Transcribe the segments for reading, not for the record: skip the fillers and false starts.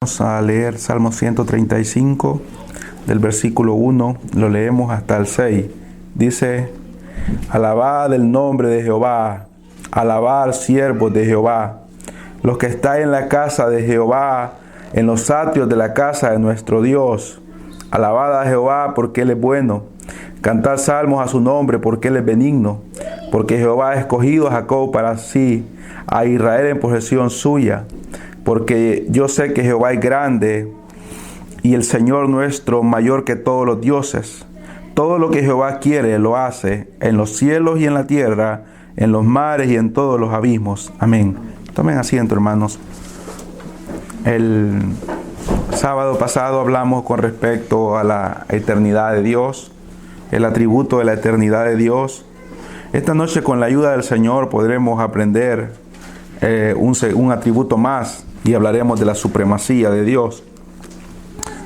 Vamos a leer Salmo 135, del versículo 1, lo leemos hasta el 6. Dice: alabad el nombre de Jehová, alabad siervos de Jehová, los que estáis en la casa de Jehová, en los atrios de la casa de nuestro Dios. Alabad a Jehová porque Él es bueno, cantad salmos a su nombre porque Él es benigno, porque Jehová ha escogido a Jacob para sí, a Israel en posesión suya. Porque yo sé que Jehová es grande y el Señor nuestro mayor que todos los dioses. Todo lo que Jehová quiere lo hace en los cielos y en la tierra, en los mares y en todos los abismos. Amén. Tomen asiento, hermanos. El sábado pasado hablamos con respecto a la eternidad de Dios, el atributo de la eternidad de Dios. Esta noche, con la ayuda del Señor, podremos aprender un atributo más. Y hablaremos de la supremacía de Dios.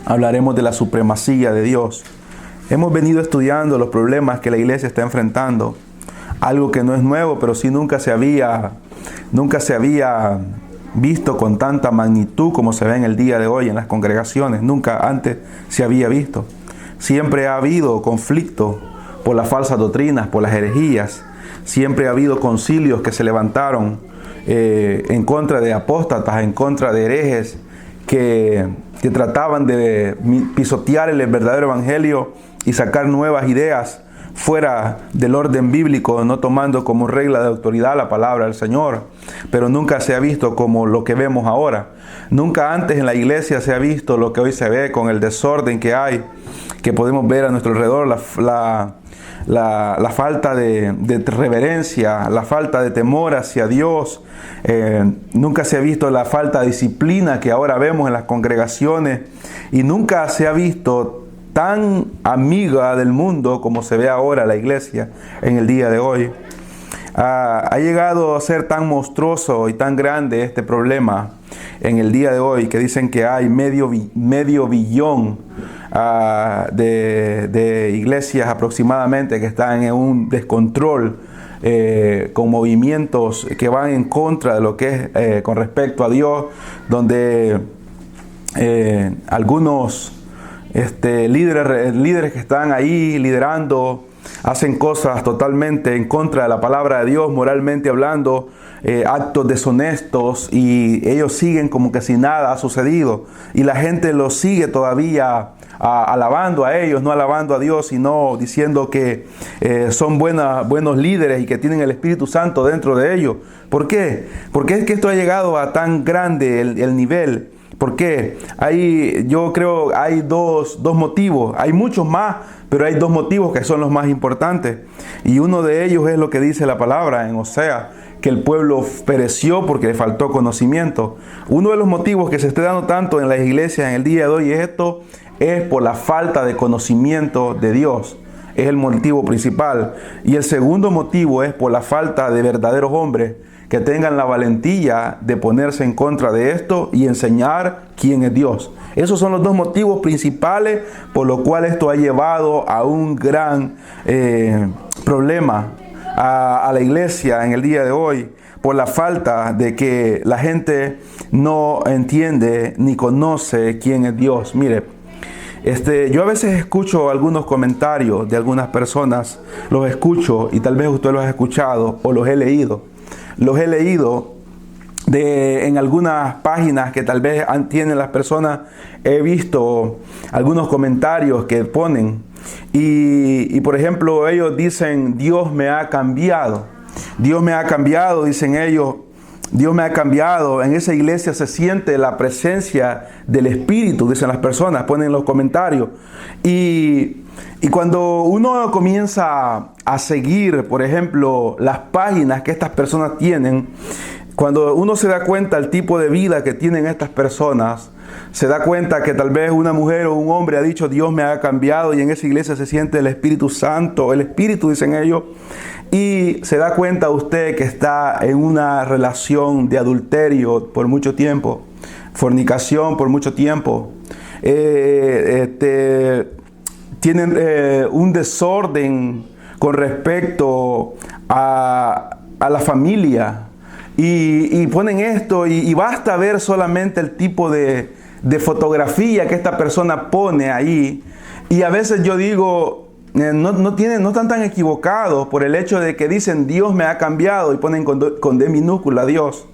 Hablaremos de la supremacía de Dios. Hemos venido estudiando los problemas que la iglesia está enfrentando. Algo que no es nuevo, pero sí nunca se había visto con tanta magnitud como se ve en el día de hoy en las congregaciones. Nunca antes se había visto. Siempre ha habido conflicto por las falsas doctrinas, por las herejías. Siempre ha habido concilios que se levantaron en contra de apóstatas, en contra de herejes que trataban de pisotear el verdadero evangelio y sacar nuevas ideas fuera del orden bíblico, no tomando como regla de autoridad la palabra del Señor. Pero nunca se ha visto como lo que vemos ahora. Nunca antes en la iglesia se ha visto lo que hoy se ve, con el desorden que hay, que podemos ver a nuestro alrededor, la falta de reverencia, la falta de temor hacia Dios. Nunca se ha visto la falta de disciplina que ahora vemos en las congregaciones, y nunca se ha visto tan amiga del mundo como se ve ahora la iglesia en el día de hoy. Ha llegado a ser tan monstruoso y tan grande este problema en el día de hoy, que dicen que hay medio billón de iglesias aproximadamente que están en un descontrol, con movimientos que van en contra de lo que es con respecto a Dios, donde algunos líderes que están ahí liderando hacen cosas totalmente en contra de la palabra de Dios, moralmente hablando, actos deshonestos, y ellos siguen como que si nada ha sucedido, y la gente los sigue todavía alabando a ellos, no alabando a Dios, sino diciendo que son buenos líderes y que tienen el Espíritu Santo dentro de ellos. ¿Por qué? Porque es que esto ha llegado a tan grande el nivel. ¿Por qué? Yo creo hay dos motivos. Hay muchos más, pero hay dos motivos que son los más importantes. Y uno de ellos es lo que dice la palabra en Osea, que el pueblo pereció porque le faltó conocimiento. Uno de los motivos que se esté dando tanto en las iglesias en el día de hoy es por la falta de conocimiento de Dios. Es el motivo principal. Y el segundo motivo es por la falta de verdaderos hombres que tengan la valentía de ponerse en contra de esto y enseñar quién es Dios. Esos son los dos motivos principales por los cuales esto ha llevado a un gran problema a la iglesia en el día de hoy, por la falta de que la gente no entiende ni conoce quién es Dios. Mire, yo a veces escucho algunos comentarios de algunas personas, los escucho y tal vez usted los ha escuchado o los he leído. Los he leído en algunas páginas que tal vez tienen las personas. He visto algunos comentarios que ponen y por ejemplo ellos dicen: Dios me ha cambiado. Dios me ha cambiado, dicen ellos. Dios me ha cambiado. En esa iglesia se siente la presencia del Espíritu, dicen las personas, ponen los comentarios. Y cuando uno comienza a seguir, por ejemplo, las páginas que estas personas tienen, cuando uno se da cuenta del tipo de vida que tienen estas personas, se da cuenta que tal vez una mujer o un hombre ha dicho: Dios me ha cambiado, y en esa iglesia se siente el Espíritu Santo, el Espíritu, dicen ellos, y se da cuenta usted que está en una relación de adulterio por mucho tiempo, fornicación por mucho tiempo, tienen un desorden con respecto a la familia. Y ponen esto y basta ver solamente el tipo de de fotografía que esta persona pone ahí. Y a veces yo digo, no están tan equivocados por el hecho de que dicen Dios me ha cambiado y ponen con D minúscula Dios.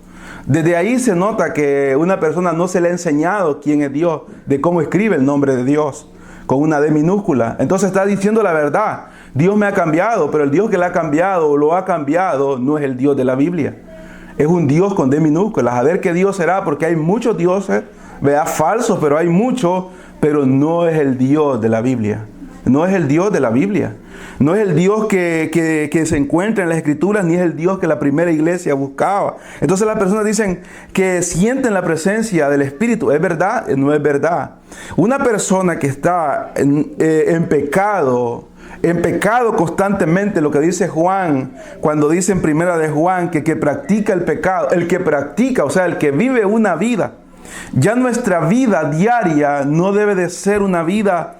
Desde ahí se nota que una persona no se le ha enseñado quién es Dios, de cómo escribe el nombre de Dios, con una D minúscula. Entonces está diciendo la verdad. Dios me ha cambiado, pero el Dios que le ha cambiado o lo ha cambiado no es el Dios de la Biblia. Es un Dios con D minúscula. A ver qué Dios será, porque hay muchos dioses, ¿verdad? Falsos, pero hay muchos, pero no es el Dios de la Biblia. No es el Dios de la Biblia. No es el Dios que se encuentra en las Escrituras, ni es el Dios que la primera iglesia buscaba. Entonces las personas dicen que sienten la presencia del Espíritu. ¿Es verdad? No es verdad. Una persona que está en pecado constantemente, lo que dice Juan, cuando dice en primera de Juan que practica el pecado, el que vive una vida, ya nuestra vida diaria no debe de ser una vida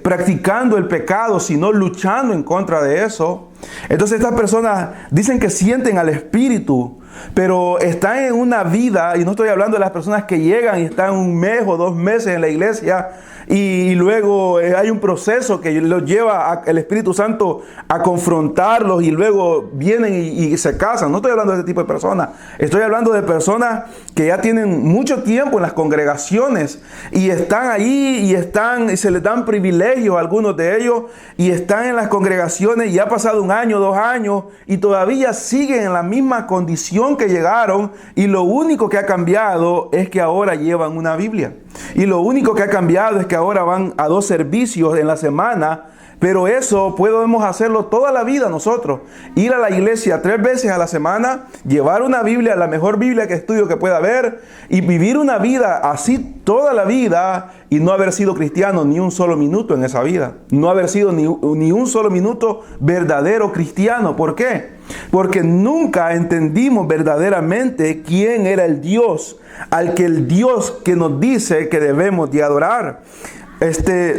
practicando el pecado, sino luchando en contra de eso. Entonces estas personas dicen que sienten al Espíritu, pero están en una vida, y no estoy hablando de las personas que llegan y están 1 mes o 2 meses en la iglesia y luego hay un proceso que los lleva el Espíritu Santo a confrontarlos y luego vienen y se casan. No estoy hablando de ese tipo de personas. Estoy hablando de personas que ya tienen mucho tiempo en las congregaciones y están ahí y se les dan privilegios a algunos de ellos y están en las congregaciones y ha pasado 1 año, 2 años y todavía siguen en la misma condición que llegaron, y lo único que ha cambiado es que ahora llevan una Biblia. Y lo único que ha cambiado es que ahora van a 2 servicios en la semana, pero eso podemos hacerlo toda la vida nosotros. Ir a la iglesia 3 veces a la semana, llevar una Biblia, la mejor Biblia que estudio que pueda haber, y vivir una vida así toda la vida y no haber sido cristiano ni un solo minuto en esa vida. No haber sido ni un solo minuto verdadero cristiano. ¿Por qué? Porque nunca entendimos verdaderamente quién era el Dios, el Dios que nos dice que debemos de adorar.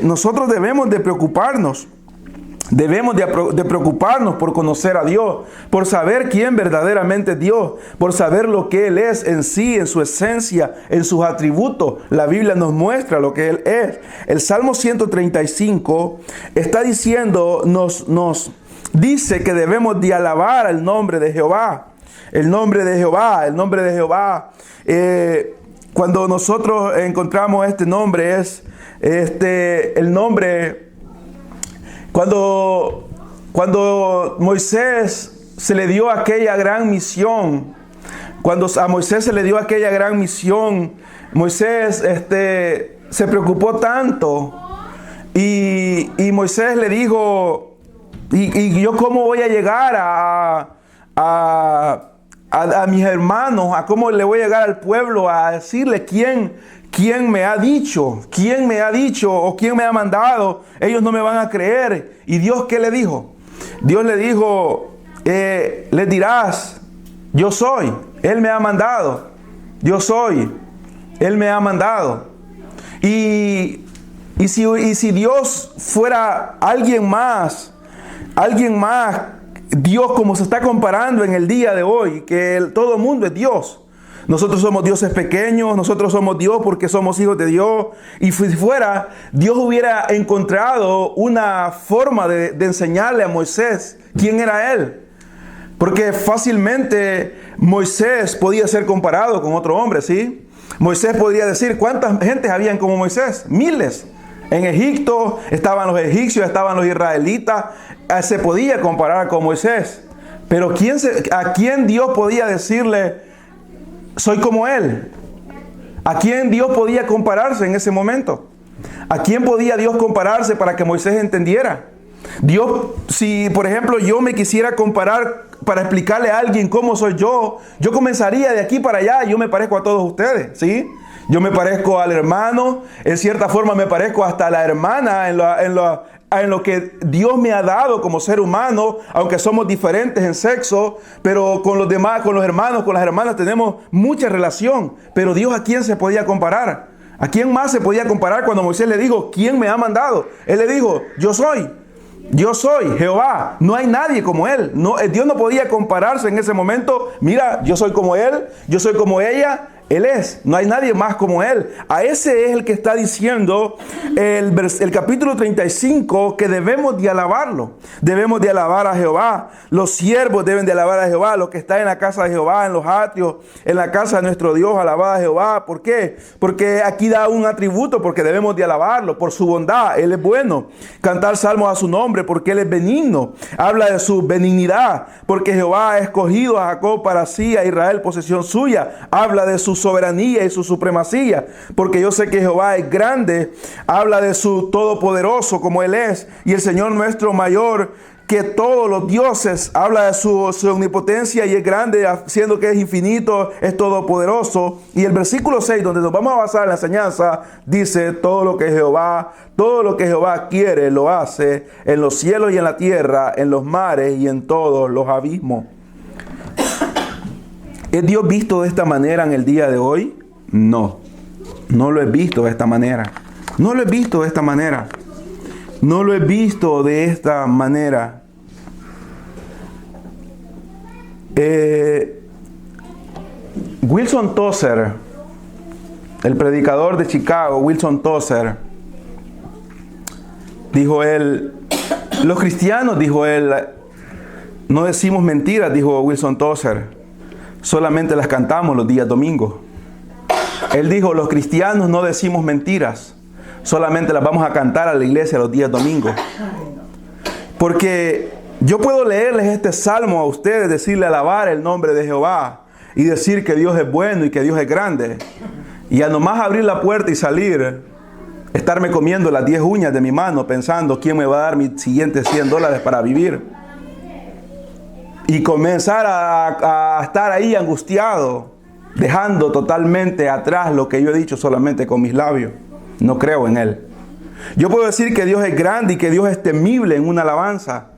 Nosotros debemos de preocuparnos. Debemos de preocuparnos por conocer a Dios, por saber quién verdaderamente es Dios, por saber lo que Él es en sí, en su esencia, en sus atributos. La Biblia nos muestra lo que Él es. El Salmo 135 está diciendo, nos dice que debemos de alabar el nombre de Jehová. El nombre de Jehová, el nombre de Jehová. Cuando nosotros encontramos este nombre es el nombre. Cuando Moisés se le dio aquella gran misión, Moisés se preocupó tanto y Moisés le dijo, ¿y yo cómo voy a llegar a mis hermanos? ¿A cómo le voy a llegar al pueblo a decirle quién me ha dicho o quién me ha mandado? Ellos no me van a creer. ¿Y Dios qué le dijo? Dios le dijo, les dirás, yo soy, Él me ha mandado. Yo soy, Él me ha mandado. Y si Dios fuera alguien más, Dios como se está comparando en el día de hoy, que todo el mundo es Dios. Nosotros somos dioses pequeños, nosotros somos Dios porque somos hijos de Dios. Y si fuera, Dios hubiera encontrado una forma de enseñarle a Moisés quién era Él. Porque fácilmente Moisés podía ser comparado con otro hombre, ¿sí? Moisés podría decir, ¿cuántas gentes habían como Moisés? Miles. En Egipto estaban los egipcios, estaban los israelitas. Se podía comparar con Moisés. Pero ¿a quién Dios podía decirle, soy como Él? ¿A quién Dios podía compararse en ese momento? ¿A quién podía Dios compararse para que Moisés entendiera? Dios, si por ejemplo yo me quisiera comparar para explicarle a alguien cómo soy yo comenzaría de aquí para allá. Yo me parezco a todos ustedes, ¿sí? Yo me parezco al hermano, en cierta forma me parezco hasta a la hermana en lo que Dios me ha dado como ser humano, aunque somos diferentes en sexo, pero con los demás, con los hermanos, con las hermanas tenemos mucha relación. Pero Dios, ¿a quién se podía comparar? ¿A quién más se podía comparar cuando Moisés le dijo, ¿quién me ha mandado? Él le dijo, yo soy Jehová. No hay nadie como Él. No, Dios no podía compararse en ese momento. Mira, yo soy como Él, yo soy como ella. Él es, no hay nadie más como Él. A ese es el que está diciendo el capítulo 35, que debemos de alabarlo. Debemos de alabar a Jehová. Los siervos deben de alabar a Jehová. Los que están en la casa de Jehová, en los atrios, en la casa de nuestro Dios, alabad a Jehová. ¿Por qué? Porque aquí da un atributo, porque debemos de alabarlo por su bondad. Él es bueno. Cantar salmos a su nombre, porque Él es benigno. Habla de su benignidad, porque Jehová ha escogido a Jacob para sí, a Israel posesión suya. Habla de su soberanía y su supremacía, porque yo sé que Jehová es grande. Habla de su todopoderoso, como Él es, y el Señor nuestro mayor que todos los dioses. Habla de su omnipotencia y es grande, siendo que es infinito, es todopoderoso. Y el versículo 6, donde nos vamos a basar en la enseñanza, dice: todo lo que Jehová quiere, lo hace en los cielos y en la tierra, en los mares y en todos los abismos. ¿Es Dios visto de esta manera en el día de hoy? No, no lo he visto de esta manera. No lo he visto de esta manera. No lo he visto de esta manera. Wilson Tozer, el predicador de Chicago, Wilson Tozer, dijo él, los cristianos, dijo él, no decimos mentiras, dijo Wilson Tozer. Solamente las cantamos los días domingos. Él dijo, los cristianos no decimos mentiras, solamente las vamos a cantar a la iglesia los días domingos. Porque yo puedo leerles este salmo a ustedes, decirle alabar el nombre de Jehová y decir que Dios es bueno y que Dios es grande. Y a nomás abrir la puerta y salir, estarme comiendo las 10 uñas de mi mano pensando quién me va a dar mis siguientes $100 para vivir. Y comenzar a estar ahí angustiado, dejando totalmente atrás lo que yo he dicho solamente con mis labios. No creo en Él. Yo puedo decir que Dios es grande y que Dios es temible en una alabanza.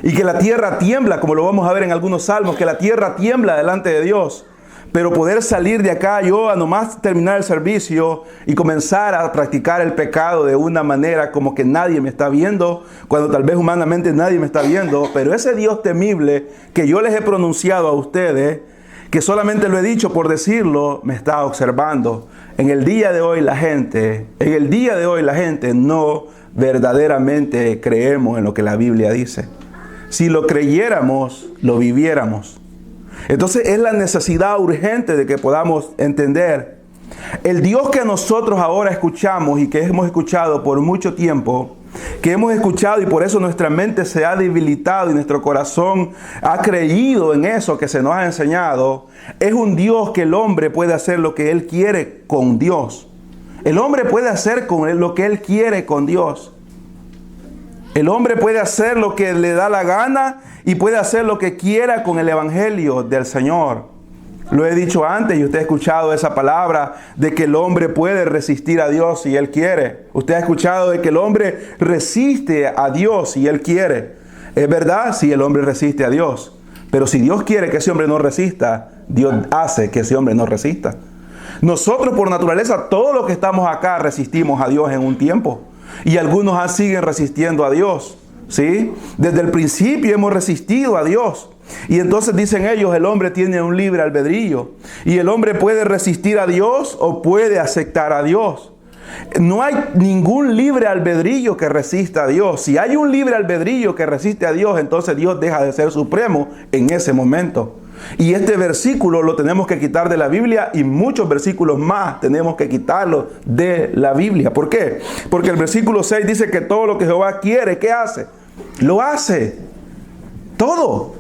Y que la tierra tiembla, como lo vamos a ver en algunos salmos, que la tierra tiembla delante de Dios. Pero poder salir de acá yo a nomás terminar el servicio y comenzar a practicar el pecado de una manera como que nadie me está viendo, cuando tal vez humanamente nadie me está viendo, pero ese Dios temible que yo les he pronunciado a ustedes, que solamente lo he dicho por decirlo, me está observando. En el día de hoy la gente no verdaderamente creemos en lo que la Biblia dice. Si lo creyéramos, lo viviéramos. Entonces es la necesidad urgente de que podamos entender el Dios que nosotros ahora escuchamos y que hemos escuchado por mucho tiempo, que hemos escuchado y por eso nuestra mente se ha debilitado y nuestro corazón ha creído en eso que se nos ha enseñado. Es un Dios que el hombre puede hacer lo que él quiere con Dios. El hombre puede hacer con él lo que él quiere con Dios. El hombre puede hacer lo que le da la gana y puede hacer lo que quiera con el evangelio del Señor. Lo he dicho antes y usted ha escuchado esa palabra de que el hombre puede resistir a Dios si él quiere. Usted ha escuchado de que el hombre resiste a Dios si él quiere. Es verdad, si el hombre resiste a Dios. Pero si Dios quiere que ese hombre no resista, Dios hace que ese hombre no resista. Nosotros por naturaleza, todos los que estamos acá resistimos a Dios en un tiempo. Y algunos siguen resistiendo a Dios, ¿sí? Desde el principio hemos resistido a Dios. Y entonces dicen ellos, el hombre tiene un libre albedrío. Y el hombre puede resistir a Dios o puede aceptar a Dios. No hay ningún libre albedrío que resista a Dios. Si hay un libre albedrío que resiste a Dios, entonces Dios deja de ser supremo en ese momento. Y este versículo lo tenemos que quitar de la Biblia y muchos versículos más tenemos que quitarlos de la Biblia. ¿Por qué? Porque el versículo 6 dice que todo lo que Jehová quiere, ¿qué hace? Lo hace. Todo.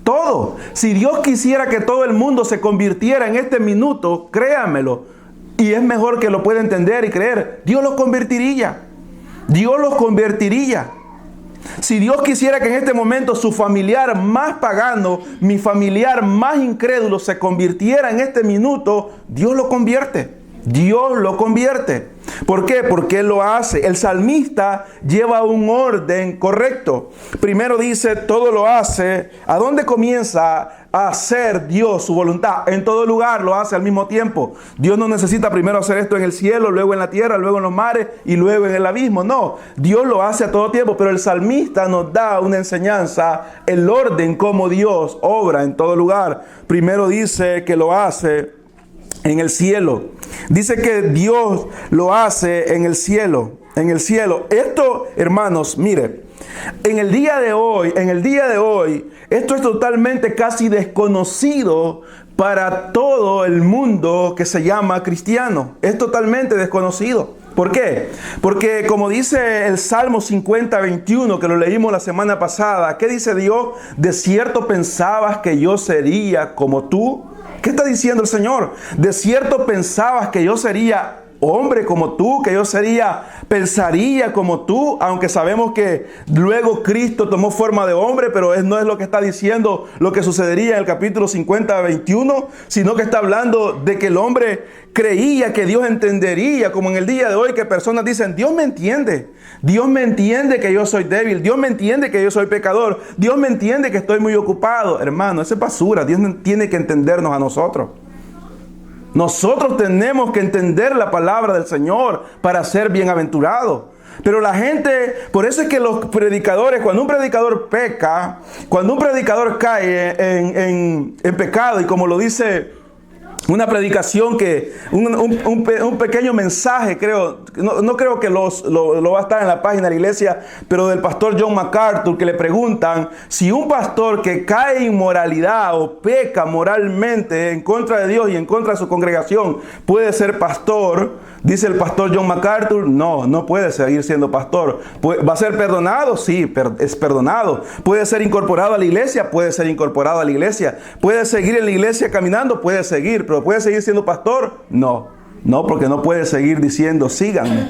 Todo. Si Dios quisiera que todo el mundo se convirtiera en este minuto, créanmelo, y es mejor que lo pueda entender y creer, Dios los convertiría. Dios los convertiría. Si Dios quisiera que en este momento su familiar más pagano, mi familiar más incrédulo se convirtiera en este minuto, Dios lo convierte. Dios lo convierte. ¿Por qué? Porque Él lo hace. El salmista lleva un orden correcto. Primero dice, todo lo hace. ¿A dónde comienza a hacer Dios su voluntad? En todo lugar lo hace al mismo tiempo. Dios no necesita primero hacer esto en el cielo, luego en la tierra, luego en los mares y luego en el abismo. No, Dios lo hace a todo tiempo. Pero el salmista nos da una enseñanza, el orden como Dios obra en todo lugar. Primero dice que lo hace en el cielo. Dice que Dios lo hace en el cielo, en el cielo. Esto, hermanos, mire, en el día de hoy, esto es totalmente casi desconocido para todo el mundo que se llama cristiano. Es totalmente desconocido. ¿Por qué? Porque como dice el Salmo 50:21, que lo leímos la semana pasada, ¿qué dice Dios? De cierto pensabas que yo sería como tú. ¿Qué está diciendo el Señor? De cierto pensabas que yo sería hombre como tú, que yo pensaría como tú, aunque sabemos que luego Cristo tomó forma de hombre, pero no es lo que está diciendo lo que sucedería en el capítulo 50:21, sino que está hablando de que el hombre creía que Dios entendería, como en el día de hoy que personas dicen, Dios me entiende que yo soy débil, Dios me entiende que yo soy pecador, Dios me entiende que estoy muy ocupado. Hermano, eso es basura. Dios no tiene que entendernos a nosotros. Nosotros tenemos que entender la palabra del Señor para ser bienaventurados. Pero la gente, por eso es que los predicadores, cuando un predicador peca, cuando un predicador cae en pecado, y como lo dice una predicación que, un pequeño mensaje, creo, no creo que lo va a estar en la página de la iglesia, pero del pastor John MacArthur, que le preguntan si un pastor que cae en inmoralidad o peca moralmente en contra de Dios y en contra de su congregación puede ser pastor. Dice el pastor John MacArthur, no puede seguir siendo pastor. ¿Va a ser perdonado? Sí, es perdonado. ¿Puede ser incorporado a la iglesia? Puede ser incorporado a la iglesia. ¿Puede seguir en la iglesia caminando? Puede seguir, pero ¿puede seguir siendo pastor? No, porque no puede seguir diciendo, síganme,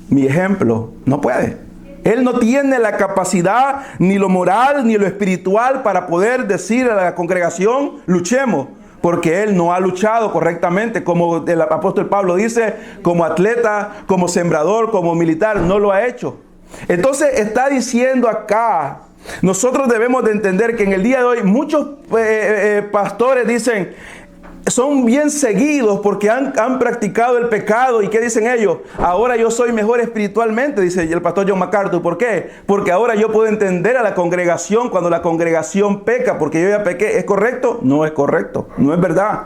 mi ejemplo. No puede. Él no tiene la capacidad, ni lo moral, ni lo espiritual para poder decir a la congregación, luchemos. Porque él no ha luchado correctamente, como el apóstol Pablo dice, como atleta, como sembrador, como militar, no lo ha hecho. Entonces está diciendo acá, nosotros debemos de entender que en el día de hoy muchos pastores dicen, son bien seguidos porque han practicado el pecado. ¿Y qué dicen ellos? Ahora yo soy mejor espiritualmente, dice el pastor John MacArthur. ¿Por qué? Porque ahora yo puedo entender a la congregación cuando la congregación peca, porque yo ya pequé. ¿Es correcto? No es correcto. No es verdad.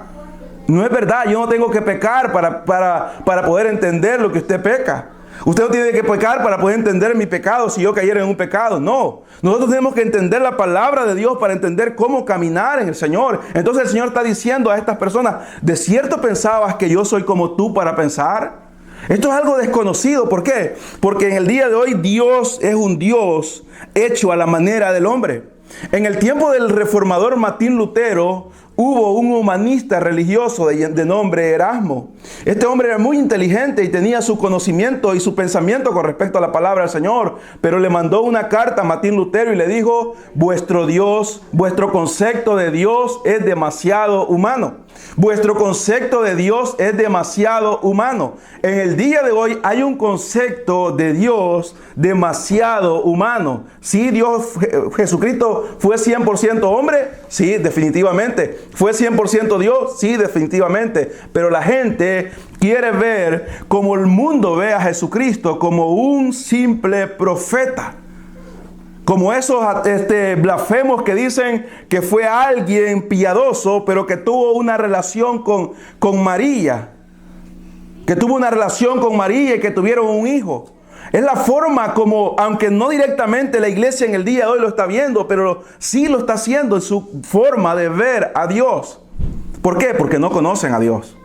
No es verdad. Yo no tengo que pecar para poder entender lo que usted peca. Usted no tiene que pecar para poder entender mi pecado si yo cayera en un pecado. No. Nosotros tenemos que entender la palabra de Dios para entender cómo caminar en el Señor. Entonces el Señor está diciendo a estas personas, ¿de cierto pensabas que yo soy como tú para pensar? Esto es algo desconocido. ¿Por qué? Porque en el día de hoy Dios es un Dios hecho a la manera del hombre. En el tiempo del reformador Martín Lutero, hubo un humanista religioso de nombre Erasmo. Este hombre era muy inteligente y tenía su conocimiento y su pensamiento con respecto a la palabra del Señor. Pero le mandó una carta a Martín Lutero y le dijo, vuestro Dios, vuestro concepto de Dios es demasiado humano. Vuestro concepto de Dios es demasiado humano. En el día de hoy hay un concepto de Dios demasiado humano. ¿Sí, Jesucristo fue 100% hombre? Sí, definitivamente. ¿Fue 100% Dios? Sí, definitivamente. Pero la gente quiere ver como el mundo ve a Jesucristo, como un simple profeta. Como esos blasfemos que dicen que fue alguien piadoso, pero que tuvo una relación con María. Que tuvo una relación con María y que tuvieron un hijo. Es la forma como, aunque no directamente la iglesia en el día de hoy lo está viendo, pero sí lo está haciendo en su forma de ver a Dios. ¿Por qué? Porque no conocen a Dios.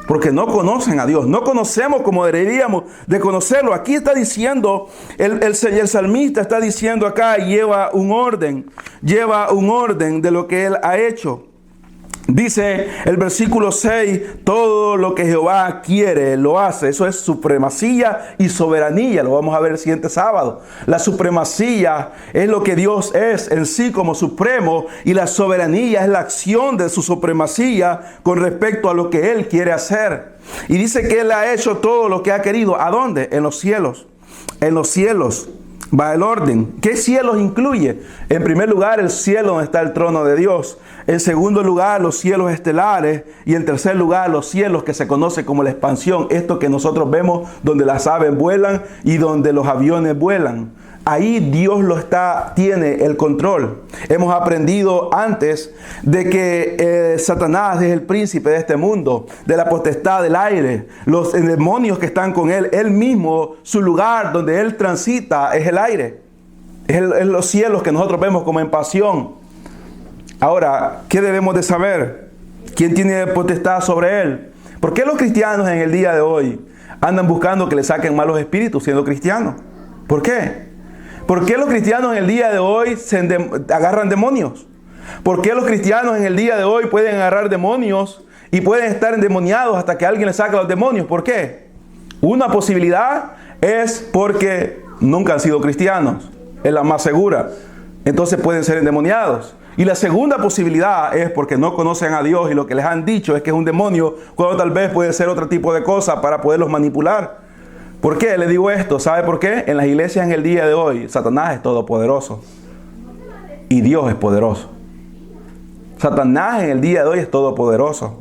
Porque no conocen a Dios. No conocemos como deberíamos de conocerlo. Aquí está diciendo, el salmista está diciendo acá, lleva un orden de lo que él ha hecho. Dice el versículo 6, todo lo que Jehová quiere, lo hace. Eso es supremacía y soberanía. Lo vamos a ver el siguiente sábado. La supremacía es lo que Dios es en sí como supremo, y la soberanía es la acción de su supremacía con respecto a lo que Él quiere hacer. Y dice que Él ha hecho todo lo que ha querido. ¿A dónde? En los cielos. En los cielos va el orden. ¿Qué cielos incluye? En primer lugar, el cielo donde está el trono de Dios. En segundo lugar, los cielos estelares. Y en tercer lugar, los cielos que se conoce como la expansión. Esto que nosotros vemos donde las aves vuelan y donde los aviones vuelan. ahí Dios tiene el control. Hemos aprendido antes de que Satanás es el príncipe de este mundo, de la potestad del aire, los demonios que están con él mismo, su lugar donde él transita es el aire, es los cielos que nosotros vemos como en pasión. Ahora, ¿qué debemos de saber? ¿Quién tiene potestad sobre él? ¿Por qué los cristianos en el día de hoy andan buscando que le saquen malos espíritus siendo cristianos? ¿Por qué? ¿Por qué los cristianos en el día de hoy agarran demonios? ¿Por qué los cristianos en el día de hoy pueden agarrar demonios y pueden estar endemoniados hasta que alguien les saque los demonios? ¿Por qué? Una posibilidad es porque nunca han sido cristianos. Es la más segura. Entonces pueden ser endemoniados. Y la segunda posibilidad es porque no conocen a Dios y lo que les han dicho es que es un demonio, cuando tal vez puede ser otro tipo de cosa para poderlos manipular. ¿Por qué le digo esto? ¿Sabe por qué? En las iglesias en el día de hoy, Satanás es todopoderoso y Dios es poderoso. Satanás en el día de hoy es todopoderoso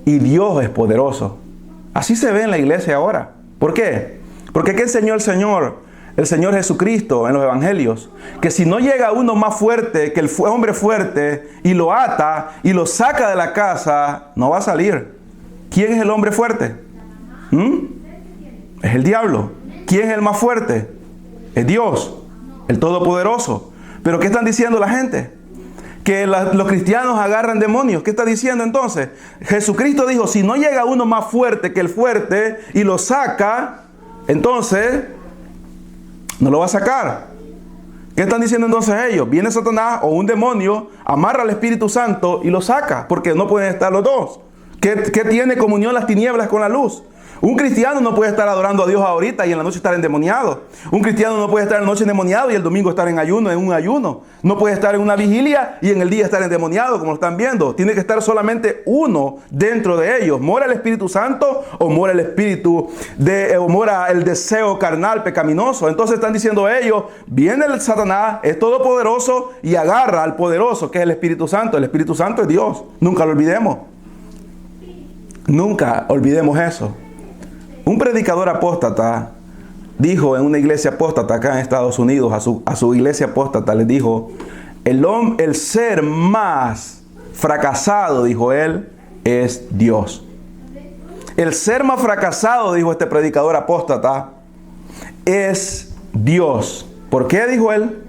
y Dios es poderoso. Así se ve en la iglesia ahora. ¿Por qué? Porque ¿qué enseñó el Señor? El Señor Jesucristo en los evangelios, que si no llega uno más fuerte que el hombre fuerte y lo ata y lo saca de la casa, no va a salir. ¿Quién es el hombre fuerte? Es el diablo. ¿Quién es el más fuerte? Es Dios, el Todopoderoso. ¿Pero qué están diciendo la gente? Que los cristianos agarran demonios. ¿Qué está diciendo entonces? Jesucristo dijo, si no llega uno más fuerte que el fuerte y lo saca, entonces no lo va a sacar. ¿Qué están diciendo entonces ellos? Viene Satanás o un demonio, amarra al Espíritu Santo y lo saca, porque no pueden estar los dos. ¿Qué tiene comunión las tinieblas con la luz? Un cristiano no puede estar adorando a Dios ahorita y en la noche estar endemoniado. Un cristiano no puede estar en la noche endemoniado y el domingo estar en un ayuno. No puede estar en una vigilia y en el día estar endemoniado, como lo están viendo. Tiene que estar solamente uno dentro de ellos. ¿Mora el Espíritu Santo o mora el espíritu o mora el deseo carnal pecaminoso? Entonces están diciendo ellos, viene el Satanás, es todopoderoso y agarra al poderoso, que es el Espíritu Santo. El Espíritu Santo es Dios. Nunca lo olvidemos. Nunca olvidemos eso. Un predicador apóstata dijo en una iglesia apóstata acá en Estados Unidos, a su iglesia apóstata les dijo, el ser más fracasado, dijo él, es Dios. El ser más fracasado, dijo este predicador apóstata, es Dios. ¿Por qué, dijo él?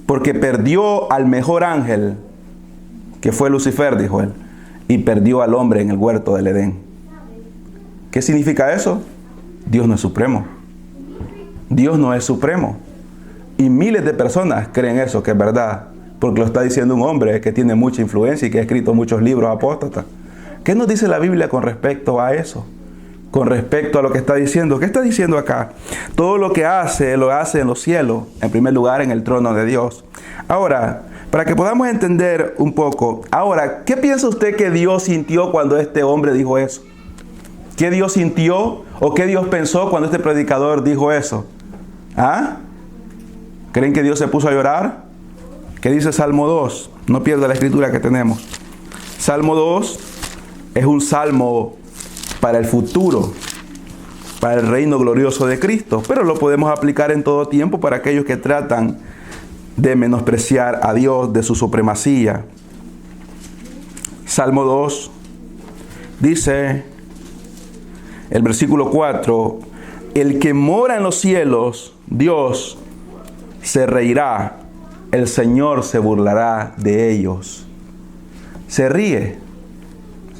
Porque perdió al mejor ángel, que fue Lucifer, dijo él, y perdió al hombre en el huerto del Edén. ¿Qué significa eso? Dios no es supremo. Dios no es supremo. Y miles de personas creen eso, que es verdad, porque lo está diciendo un hombre que tiene mucha influencia y que ha escrito muchos libros apóstatas. ¿Qué nos dice la Biblia con respecto a eso? Con respecto a lo que está diciendo. ¿Qué está diciendo acá? Todo lo que hace, lo hace en los cielos, en primer lugar en el trono de Dios. Ahora, para que podamos entender un poco, ahora, ¿qué piensa usted que Dios sintió cuando este hombre dijo eso? ¿Qué Dios sintió o qué Dios pensó cuando este predicador dijo eso? ¿Ah? ¿Creen que Dios se puso a llorar? ¿Qué dice Salmo 2? No pierda la escritura que tenemos. Salmo 2 es un salmo para el futuro, para el reino glorioso de Cristo, pero lo podemos aplicar en todo tiempo para aquellos que tratan de menospreciar a Dios, de su supremacía. Salmo 2 dice, el versículo 4, el que mora en los cielos, Dios, se reirá, el Señor se burlará de ellos. Se ríe,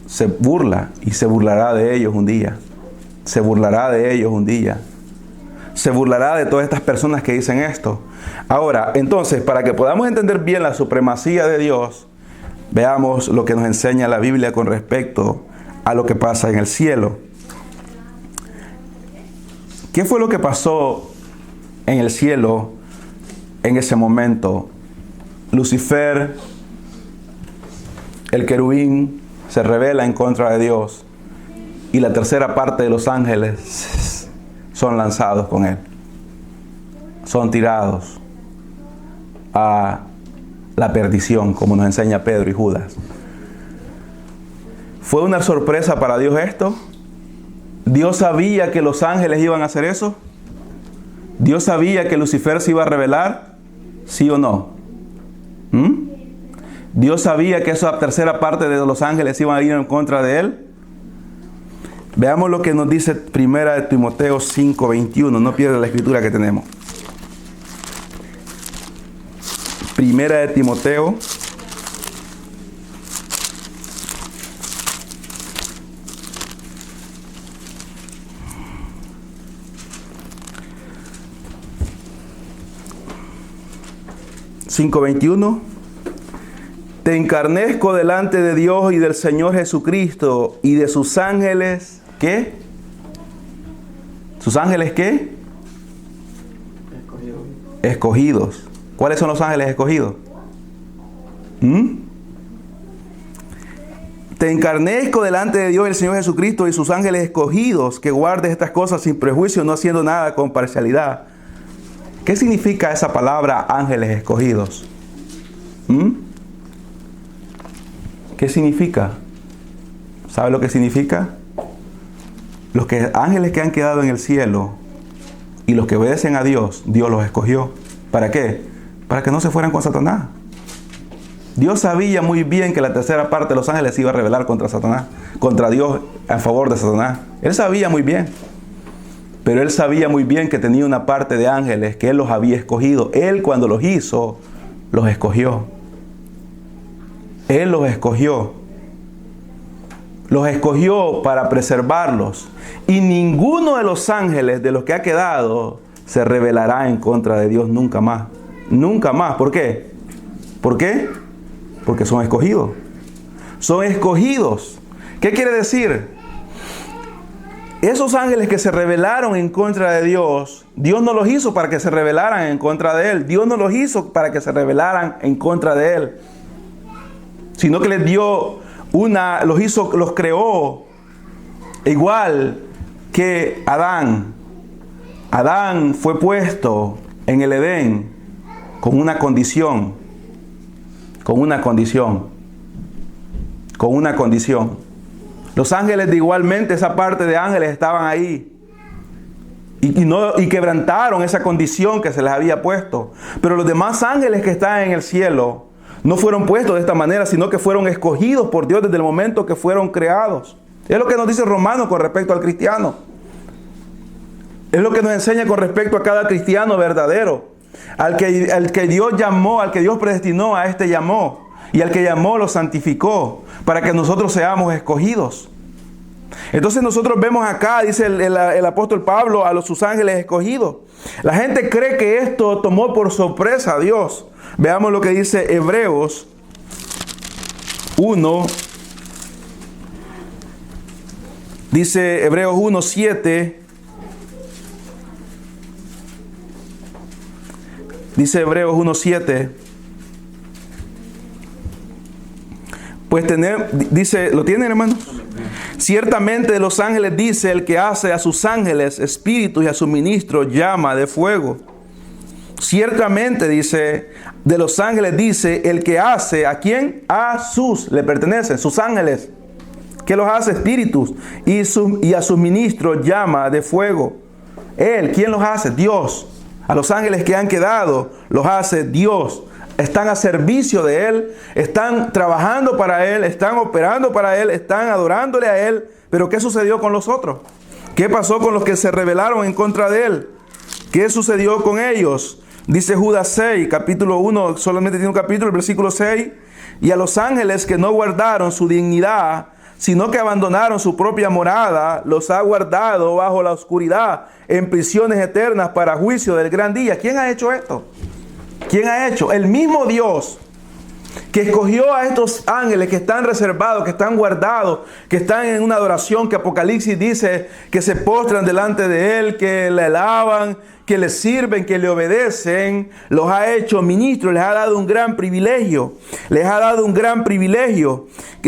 se burla y se burlará de ellos un día. Se burlará de ellos un día. Se burlará de todas estas personas que dicen esto. Ahora, entonces, para que podamos entender bien la supremacía de Dios, veamos lo que nos enseña la Biblia con respecto a lo que pasa en el cielo. ¿Qué fue lo que pasó en el cielo en ese momento? Lucifer, el querubín, se rebela en contra de Dios y la tercera parte de los ángeles son lanzados con él. Son tirados a la perdición, como nos enseña Pedro y Judas. ¿Fue una sorpresa para Dios esto? ¿Dios sabía que los ángeles iban a hacer eso? ¿Dios sabía que Lucifer se iba a rebelar? ¿Sí o no? ¿Dios sabía que esa tercera parte de los ángeles iban a ir en contra de él? Veamos lo que nos dice 1 Timoteo 5:21. No pierda la escritura que tenemos. 1 Timoteo 5:21. Te encarnezco delante de Dios y del Señor Jesucristo y de sus ángeles, ¿qué? ¿Sus ángeles qué? Escogidos. ¿Cuáles son los ángeles escogidos? Te encarnezco delante de Dios y del Señor Jesucristo y sus ángeles escogidos, que guardes estas cosas sin prejuicio, no haciendo nada con parcialidad. ¿Qué significa esa palabra ángeles escogidos? ¿Qué significa? ¿Sabe lo que significa? Los ángeles que han quedado en el cielo y los que obedecen a Dios, Dios los escogió. ¿Para qué? Para que no se fueran con Satanás. Dios sabía muy bien que la tercera parte de los ángeles se iba a rebelar contra Satanás, contra Dios a favor de Satanás. Él sabía muy bien. Pero él sabía muy bien que tenía una parte de ángeles que él los había escogido. Él, cuando los hizo, los escogió. Él los escogió. Los escogió para preservarlos. Y ninguno de los ángeles de los que ha quedado se rebelará en contra de Dios nunca más. Nunca más. ¿Por qué? ¿Por qué? Porque son escogidos. Son escogidos. ¿Qué quiere decir? Esos ángeles que se rebelaron en contra de Dios, Dios no los hizo para que se rebelaran en contra de Él. Dios no los hizo para que se rebelaran en contra de Él. Sino que les dio los creó igual que Adán. Adán fue puesto en el Edén con una condición. Con una condición. Con una condición. Los ángeles de igualmente, esa parte de ángeles estaban ahí. Y quebrantaron esa condición que se les había puesto. Pero los demás ángeles que están en el cielo no fueron puestos de esta manera, sino que fueron escogidos por Dios desde el momento que fueron creados. Es lo que nos dice Romanos con respecto al cristiano. Es lo que nos enseña con respecto a cada cristiano verdadero. Al que Dios llamó, al que Dios predestinó, a este llamó. Y al que llamó lo santificó para que nosotros seamos escogidos. Entonces nosotros vemos acá, dice el apóstol Pablo, a sus ángeles escogidos. La gente cree que esto tomó por sorpresa a Dios. Veamos lo que dice Hebreos 1. Dice Hebreos 1:7. Dice Hebreos 1:7. Pues dice, ¿lo tienen, hermanos? Ciertamente de los ángeles dice el que hace a sus ángeles espíritus y a sus ministros llama de fuego. Ciertamente dice, de los ángeles dice el que hace, ¿a quién? Le pertenecen, sus ángeles. Que los hace espíritus y a sus ministros llama de fuego. Él, ¿quién los hace? Dios. A los ángeles que han quedado los hace Dios. Están a servicio de Él, están trabajando para Él, están operando para Él, están adorándole a Él. Pero ¿qué sucedió con los otros? ¿Qué pasó con los que se rebelaron en contra de Él? ¿Qué sucedió con ellos? Dice Judas 6, capítulo 1, solamente tiene un capítulo, el versículo 6. Y a los ángeles que no guardaron su dignidad, sino que abandonaron su propia morada, los ha guardado bajo la oscuridad, en prisiones eternas para juicio del gran día. ¿Quién ha hecho esto? ¿Quién ha hecho? El mismo Dios que escogió a estos ángeles que están reservados, que están guardados, que están en una adoración que Apocalipsis dice que se postran delante de Él, que le alaban, que le sirven, que le obedecen, los ha hecho ministros, les ha dado un gran privilegio, que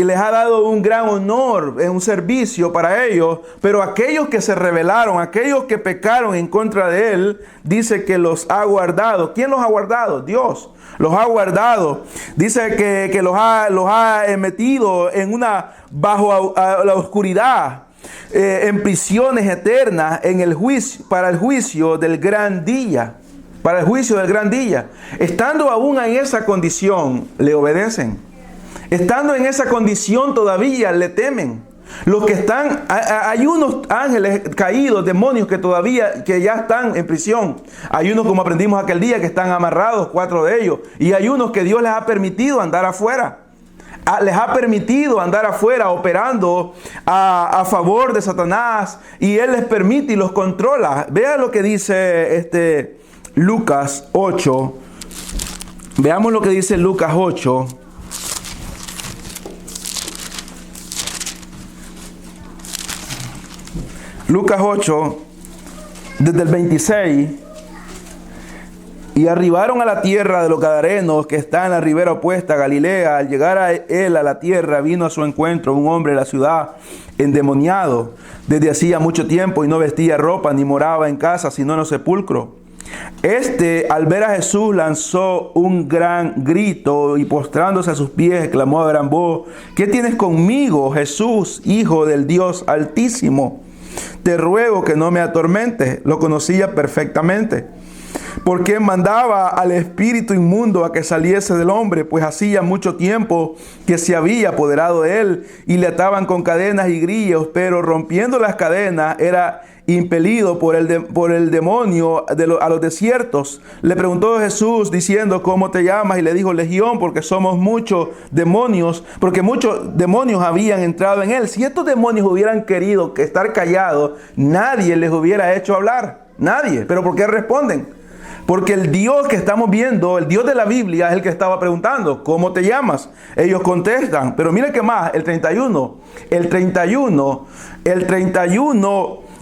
les ha dado un gran honor, en un servicio para ellos. Pero aquellos que se rebelaron, aquellos que pecaron en contra de Él, dice que los ha guardado. ¿Quién los ha guardado? Dios los ha guardado. Dice que los ha metido en bajo la oscuridad. en prisiones eternas en el juicio, para el juicio del gran día. Para el juicio del gran día. Estando aún en esa condición, le obedecen. Estando en esa condición todavía le temen. Los que están, hay unos ángeles caídos, demonios que ya están en prisión. Hay unos, como aprendimos aquel día, que están amarrados, 4 de ellos. Y hay unos que Dios les ha permitido andar afuera. Les ha permitido andar afuera operando a favor de Satanás. Y Él les permite y los controla. Vea lo que dice Lucas 8. Veamos lo que dice Lucas 8. Lucas 8, desde el 26. Y arribaron a la tierra de los Gadarenos, que está en la ribera opuesta a Galilea. Al llegar a él a la tierra, vino a su encuentro un hombre de la ciudad, endemoniado, desde hacía mucho tiempo, y no vestía ropa, ni moraba en casa, sino en los sepulcros. Al ver a Jesús, lanzó un gran grito, y postrándose a sus pies, clamó a gran voz: ¿Qué tienes conmigo, Jesús, Hijo del Dios Altísimo? Te ruego que no me atormentes. Lo conocía perfectamente, porque mandaba al espíritu inmundo a que saliese del hombre, pues hacía mucho tiempo que se había apoderado de él, y le ataban con cadenas y grillos, pero rompiendo las cadenas era impelido por el demonio a los desiertos. Le preguntó Jesús diciendo: ¿Cómo te llamas? Y le dijo: Legión, porque somos muchos demonios, porque muchos demonios habían entrado en él. Si estos demonios hubieran querido estar callados, nadie les hubiera hecho hablar. Nadie. ¿Pero por qué responden? Porque el Dios que estamos viendo, el Dios de la Biblia, es el que estaba preguntando: ¿cómo te llamas? Ellos contestan. Pero mire qué más, el 31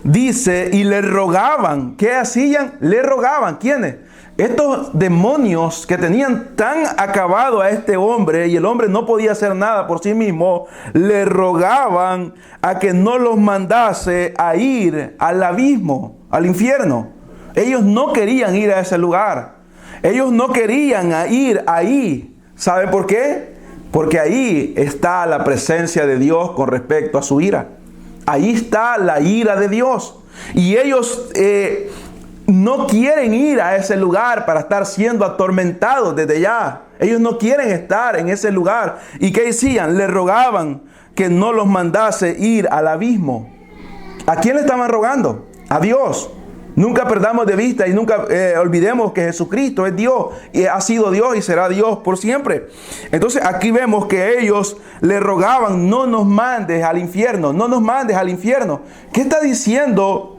dice: y le rogaban. ¿Qué hacían? Le rogaban. ¿Quiénes? Estos demonios que tenían tan acabado a este hombre, y el hombre no podía hacer nada por sí mismo, le rogaban a que no los mandase a ir al abismo, al infierno. Ellos no querían ir a ese lugar. Ellos no querían ir ahí. ¿Sabe por qué? Porque ahí está la presencia de Dios con respecto a su ira. Ahí está la ira de Dios. Y ellos no quieren ir a ese lugar para estar siendo atormentados desde ya. Ellos no quieren estar en ese lugar. ¿Y qué decían? Le rogaban que no los mandase ir al abismo. ¿A quién le estaban rogando? A Dios. Nunca perdamos de vista y nunca olvidemos que Jesucristo es Dios y ha sido Dios y será Dios por siempre. Entonces aquí vemos que ellos le rogaban: no nos mandes al infierno, no nos mandes al infierno. ¿Qué está diciendo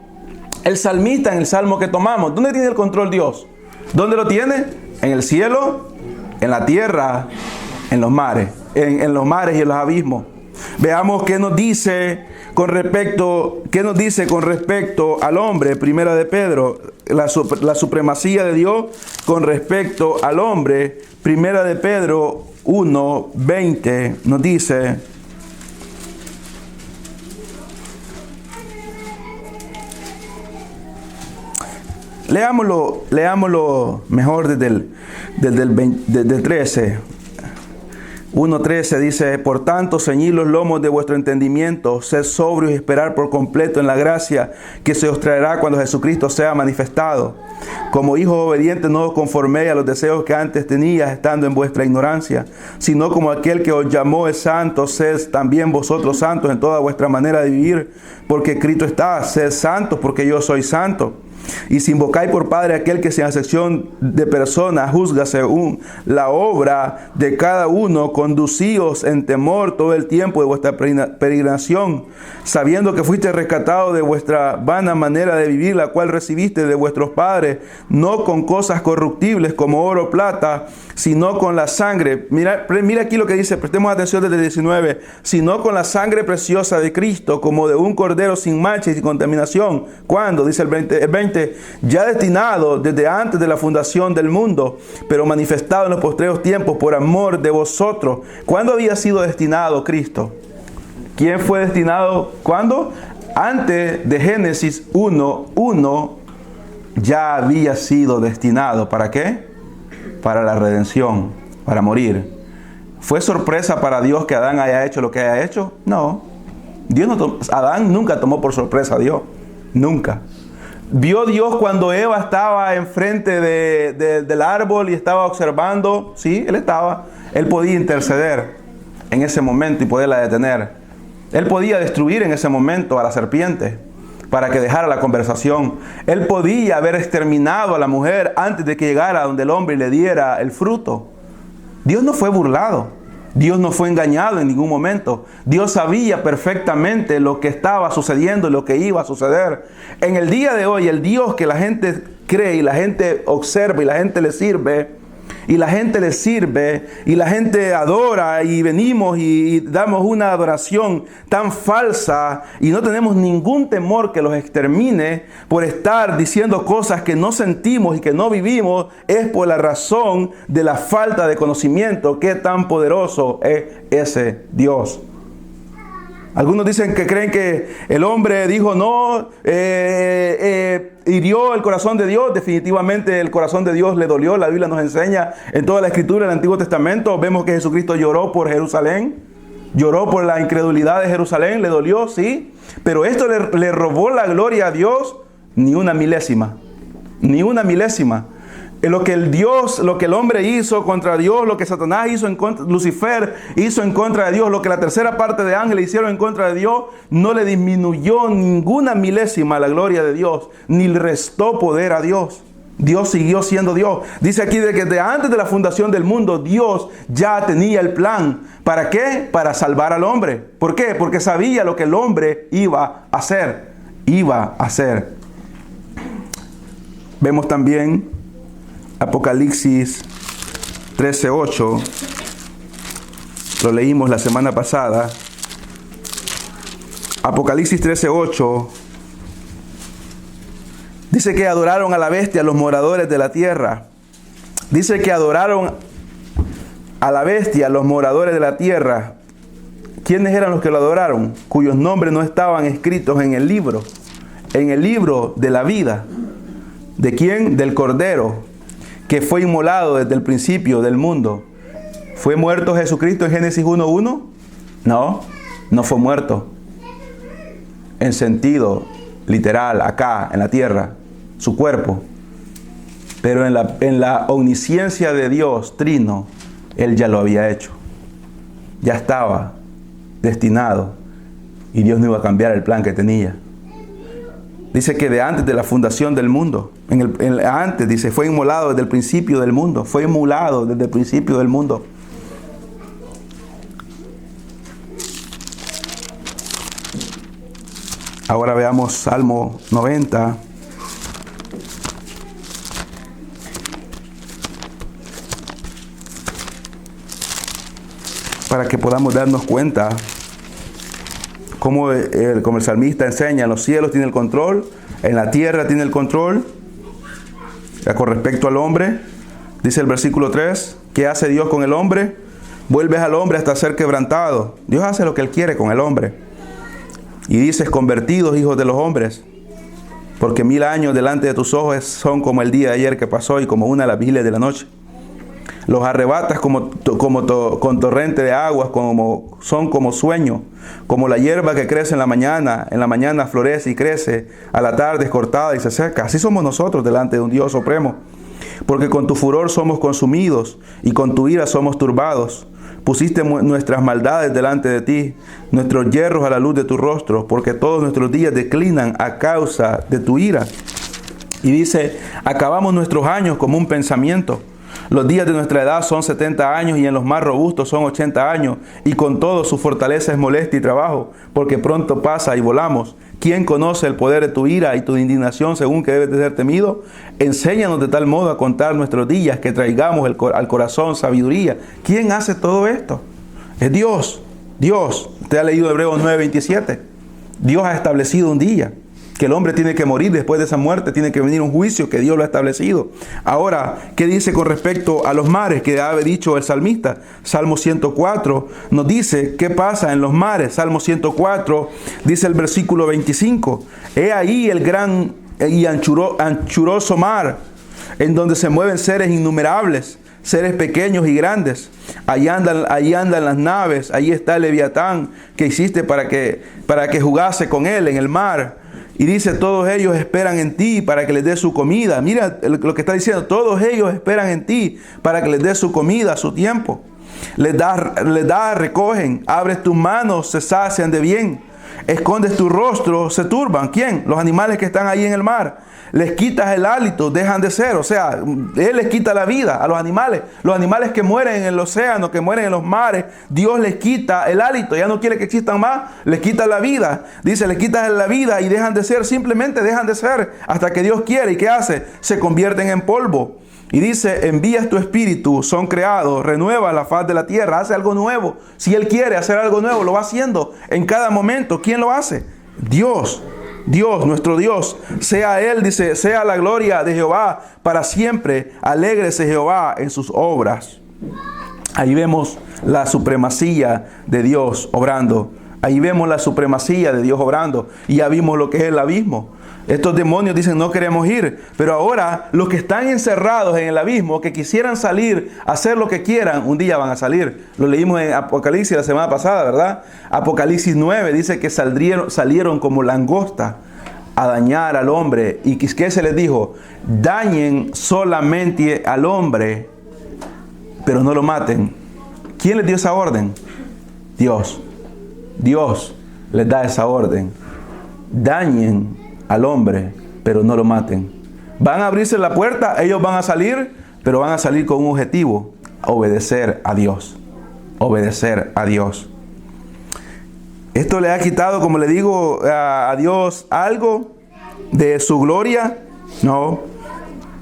el salmista en el salmo que tomamos? ¿Dónde tiene el control Dios? ¿Dónde lo tiene? En el cielo, en la tierra, en los mares, en los mares y en los abismos. Veamos qué nos dice con respecto al hombre. Primera de Pedro, la supremacía de Dios con respecto al hombre. Primera de Pedro 1:20 nos dice: leámoslo mejor desde el 13. 1:13 dice: por tanto, ceñid los lomos de vuestro entendimiento, sed sobrios y esperar por completo en la gracia que se os traerá cuando Jesucristo sea manifestado. Como hijos obedientes, no os conforméis a los deseos que antes tenías estando en vuestra ignorancia, sino como aquel que os llamó es santo, sed también vosotros santos en toda vuestra manera de vivir, porque escrito está: sed santos porque yo soy santo. Y si invocáis por Padre aquel que sin acepción de personas juzga según la obra de cada uno, conducíos en temor todo el tiempo de vuestra peregrinación, sabiendo que fuiste rescatados de vuestra vana manera de vivir, la cual recibiste de vuestros padres, no con cosas corruptibles como oro o plata, sino con la sangre. Mira aquí lo que dice, prestemos atención desde el 19, sino con la sangre preciosa de Cristo, como de un cordero sin mancha y sin contaminación. ¿Cuándo? Dice el 20, ya destinado desde antes de la fundación del mundo, pero manifestado en los postreros tiempos por amor de vosotros. ¿Cuándo había sido destinado Cristo? ¿Quién fue destinado? ¿Cuándo? Antes de Génesis 1:1 ya había sido destinado. ¿Para qué? Para la redención, para morir. ¿Fue sorpresa para Dios que Adán haya hecho lo que haya hecho? No. Adán nunca tomó por sorpresa a Dios. Nunca. Vio Dios cuando Eva estaba enfrente del árbol y estaba observando. Sí, Él podía interceder en ese momento y poderla detener. Él podía destruir en ese momento a la serpiente para que dejara la conversación. Él podía haber exterminado a la mujer antes de que llegara donde el hombre y le diera el fruto. Dios no fue burlado. Dios no fue engañado en ningún momento. Dios sabía perfectamente lo que estaba sucediendo y lo que iba a suceder. En el día de hoy, el Dios que la gente cree y la gente observa y la gente le sirve, y la gente adora y venimos y damos una adoración tan falsa y no tenemos ningún temor que los extermine por estar diciendo cosas que no sentimos y que no vivimos, es por la razón de la falta de conocimiento. Qué tan poderoso es ese Dios. Algunos dicen que creen que el hombre dijo no, hirió el corazón de Dios. Definitivamente el corazón de Dios le dolió. La Biblia nos enseña en toda la Escritura del Antiguo Testamento. Vemos que Jesucristo lloró por Jerusalén. Lloró por la incredulidad de Jerusalén. Le dolió, sí. Pero esto le robó la gloria a Dios ni una milésima. Ni una milésima. Lo que el hombre hizo contra Dios, lo que Satanás hizo en contra, Lucifer hizo en contra de Dios, lo que la tercera parte de ángeles hicieron en contra de Dios, no le disminuyó ninguna milésima la gloria de Dios, ni le restó poder a Dios. Dios siguió siendo Dios. Dice aquí de que desde antes de la fundación del mundo, Dios ya tenía el plan. ¿Para qué? Para salvar al hombre. ¿Por qué? Porque sabía lo que el hombre iba a hacer. Vemos también Apocalipsis 13:8, lo leímos la semana pasada. Apocalipsis 13:8 dice que adoraron a la bestia los moradores de la tierra. Dice que adoraron a la bestia los moradores de la tierra. ¿Quiénes eran los que lo adoraron? Cuyos nombres no estaban escritos en el libro de la vida. ¿De quién? Del Cordero, que fue inmolado desde el principio del mundo. ¿Fue muerto Jesucristo en Génesis 1:1? No, no fue muerto. En sentido literal, acá, en la tierra, su cuerpo. Pero en la omnisciencia de Dios, Trino, Él ya lo había hecho. Ya estaba destinado. Y Dios no iba a cambiar el plan que tenía. Dice que de antes de la fundación del mundo, antes dice, fue inmolado desde el principio del mundo. Fue inmolado desde el principio del mundo. Ahora veamos Salmo 90. Para que podamos darnos cuenta como el salmista enseña, en los cielos tiene el control, en la tierra tiene el control. Con respecto al hombre, dice el versículo 3, ¿qué hace Dios con el hombre? Vuelves al hombre hasta ser quebrantado. Dios hace lo que Él quiere con el hombre. Y dices, convertidos hijos de los hombres, porque 1000 años delante de tus ojos son como el día de ayer que pasó y como una de las vigiles de la noche. Los arrebatas con torrente de aguas, son como sueño, como la hierba que crece en la mañana florece y crece, a la tarde es cortada y se seca. Así somos nosotros delante de un Dios supremo, porque con tu furor somos consumidos y con tu ira somos turbados. Pusiste nuestras maldades delante de ti, nuestros yerros a la luz de tu rostro, porque todos nuestros días declinan a causa de tu ira. Y dice, acabamos nuestros años como un pensamiento. Los días de nuestra edad son 70 años y en los más robustos son 80 años. Y con todo su fortaleza es molestia y trabajo, porque pronto pasa y volamos. ¿Quién conoce el poder de tu ira y tu indignación según que debes de ser temido? Enséñanos de tal modo a contar nuestros días que traigamos al corazón sabiduría. ¿Quién hace todo esto? Es Dios. Dios. Usted ha leído Hebreos 9:27. Dios ha establecido un día que el hombre tiene que morir. Después de esa muerte tiene que venir un juicio que Dios lo ha establecido. Ahora, ¿qué dice con respecto a los mares que ha dicho el salmista? Salmo 104 nos dice qué pasa en los mares. Salmo 104 dice el versículo 25. He ahí el gran y anchuroso mar, en donde se mueven seres innumerables, seres pequeños y grandes. Ahí andan las naves, ahí está el Leviatán que hiciste para que jugase con él en el mar. Y dice, todos ellos esperan en ti para que les des su comida. Mira lo que está diciendo, todos ellos esperan en ti para que les des su comida, su tiempo. Les das, recogen, abres tus manos, se sacian de bien. Escondes tu rostro, se turban. ¿Quién? Los animales que están ahí en el mar. Les quitas el hálito, dejan de ser. O sea, Él les quita la vida a los animales. Los animales que mueren en el océano, que mueren en los mares, Dios les quita el hálito. Ya no quiere que existan más, les quita la vida. Dice, les quitas la vida y dejan de ser. Simplemente dejan de ser hasta que Dios quiere. ¿Y qué hace? Se convierten en polvo. Y dice, envías tu espíritu, son creados, renueva la faz de la tierra, hace algo nuevo. Si Él quiere hacer algo nuevo, lo va haciendo en cada momento. ¿Quién lo hace? Dios. Dios, nuestro Dios. Sea Él, dice, sea la gloria de Jehová para siempre. Alégrese Jehová en sus obras. Ahí vemos la supremacía de Dios obrando. Ahí vemos la supremacía de Dios obrando. Y ya vimos lo que es el abismo. Estos demonios dicen no queremos ir, pero ahora los que están encerrados en el abismo, que quisieran salir, hacer lo que quieran, un día van a salir. Lo leímos en Apocalipsis la semana pasada, ¿verdad? Apocalipsis 9 dice que salieron como langosta a dañar al hombre. ¿Y qué se les dijo? Dañen solamente al hombre, pero no lo maten. ¿Quién les dio esa orden? Dios. Dios les da esa orden. Dañen al hombre, pero no lo maten. Van a abrirse la puerta, ellos van a salir, pero van a salir con un objetivo: obedecer a Dios. Obedecer a Dios. Esto le ha quitado, como le digo, a Dios algo de su gloria. No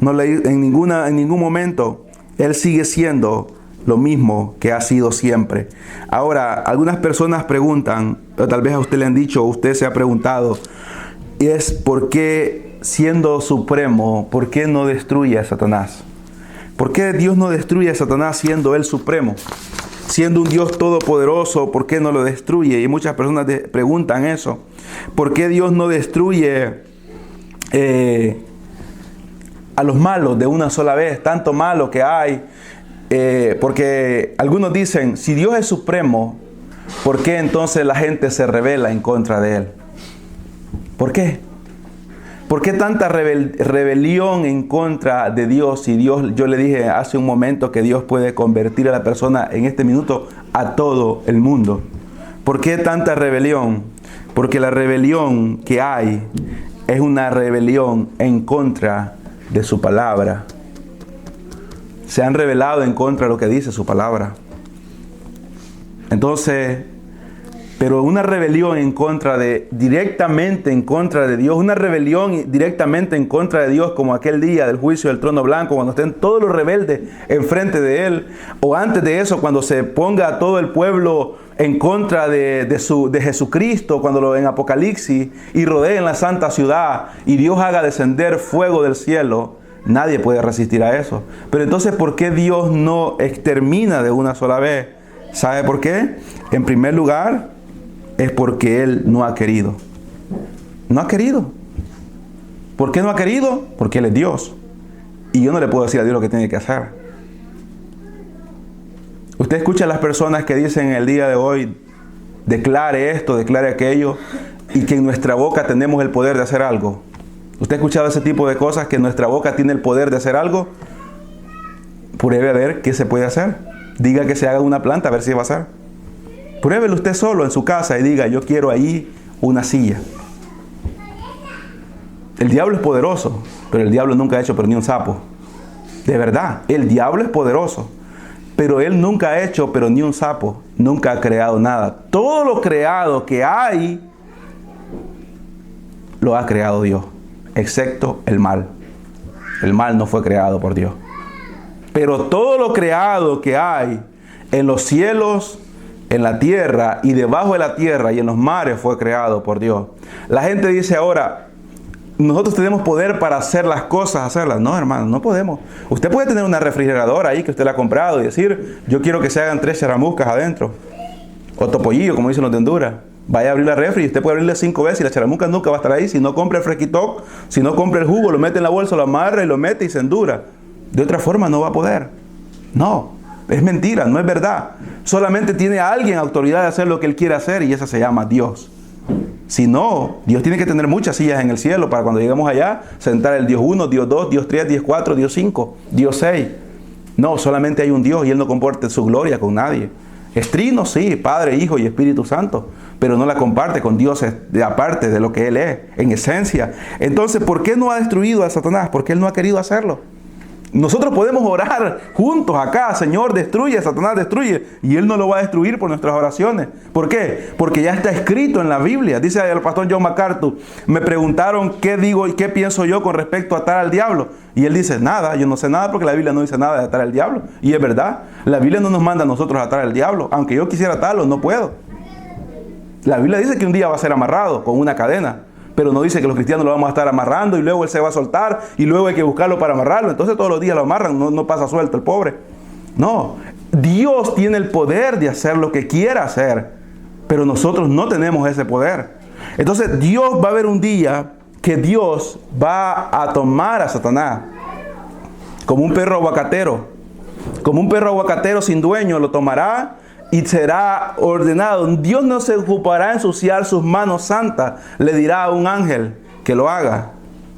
en ningún momento. Él sigue siendo lo mismo que ha sido siempre. Ahora, algunas personas preguntan, o tal vez a usted le han dicho, o usted se ha preguntado, es por qué, siendo supremo, ¿por qué no destruye a Satanás? ¿Por qué Dios no destruye a Satanás siendo Él supremo? Siendo un Dios todopoderoso, ¿por qué no lo destruye? Y muchas personas preguntan eso. ¿Por qué Dios no destruye a los malos de una sola vez? Tanto malo que hay. Porque algunos dicen, si Dios es supremo, ¿por qué entonces la gente se rebela en contra de Él? ¿Por qué? ¿Por qué tanta rebelión en contra de Dios? Y Dios, yo le dije hace un momento que Dios puede convertir a la persona en este minuto a todo el mundo. ¿Por qué tanta rebelión? Porque la rebelión que hay es una rebelión en contra de su palabra. Se han rebelado en contra de lo que dice su palabra. Entonces, pero una rebelión directamente en contra de Dios, una rebelión directamente en contra de Dios, como aquel día del juicio del trono blanco, cuando estén todos los rebeldes enfrente de Él, o antes de eso, cuando se ponga todo el pueblo en contra de Jesucristo, cuando en Apocalipsis, y rodeen la santa ciudad, y Dios haga descender fuego del cielo. Nadie puede resistir a eso. Pero entonces, ¿por qué Dios no extermina de una sola vez? ¿Sabe por qué? En primer lugar, es porque Él no ha querido. No ha querido. ¿Por qué no ha querido? Porque Él es Dios. Y yo no le puedo decir a Dios lo que tiene que hacer. Usted escucha a las personas que dicen el día de hoy, declare esto, declare aquello, y que en nuestra boca tenemos el poder de hacer algo. ¿Usted ha escuchado ese tipo de cosas, que en nuestra boca tiene el poder de hacer algo? Pruebe a ver qué se puede hacer. Diga que se haga una planta, a ver si va a hacer. Pruébelo usted solo en su casa y diga, yo quiero ahí una silla. El diablo es poderoso, pero el diablo nunca ha hecho pero ni un sapo. De verdad, el diablo es poderoso, pero él nunca ha hecho pero ni un sapo. Nunca ha creado nada. Todo lo creado que hay, lo ha creado Dios, excepto el mal. El mal no fue creado por Dios. Pero todo lo creado que hay en los cielos, en la tierra y debajo de la tierra y en los mares fue creado por Dios. La gente dice ahora, nosotros tenemos poder para hacer las cosas, hacerlas. No, hermano, no podemos. Usted puede tener una refrigeradora ahí que usted la ha comprado y decir, yo quiero que se hagan 3 charamuscas adentro. O topollillo, como dicen los de Honduras. Vaya a abrir la refri y usted puede abrirle 5 veces y la charamusca nunca va a estar ahí. Si no compra el fresquitoc, si no compra el jugo, lo mete en la bolsa, lo amarra y lo mete y se endura. De otra forma no va a poder. No, es mentira, no es verdad. Solamente tiene a alguien autoridad de hacer lo que Él quiere hacer y esa se llama Dios. Si no, Dios tiene que tener muchas sillas en el cielo para cuando lleguemos allá, sentar el Dios 1, Dios 2, Dios 3, Dios 4, Dios 5, Dios 6. No, solamente hay un Dios y Él no comparte su gloria con nadie. Es trino, sí, Padre, Hijo y Espíritu Santo, pero no la comparte con Dios de aparte de lo que Él es, en esencia. Entonces, ¿por qué no ha destruido a Satanás? Porque Él no ha querido hacerlo. Nosotros podemos orar juntos acá, Señor, destruye, Satanás destruye, y Él no lo va a destruir por nuestras oraciones. ¿Por qué? Porque ya está escrito en la Biblia. Dice el pastor John MacArthur, me preguntaron qué digo y qué pienso yo con respecto a atar al diablo. Y él dice, nada, yo no sé nada porque la Biblia no dice nada de atar al diablo. Y es verdad, la Biblia no nos manda a nosotros a atar al diablo. Aunque yo quisiera atarlo, no puedo. La Biblia dice que un día va a ser amarrado con una cadena. Pero no dice que los cristianos lo vamos a estar amarrando y luego él se va a soltar y luego hay que buscarlo para amarrarlo. Entonces todos los días lo amarran, no pasa suelto el pobre. No, Dios tiene el poder de hacer lo que quiera hacer, pero nosotros no tenemos ese poder. Entonces Dios va a haber un día que Dios va a tomar a Satanás como un perro aguacatero. Como un perro aguacatero sin dueño lo tomará y será ordenado. Dios no se ocupará de ensuciar sus manos santas. Le dirá a un ángel que lo haga,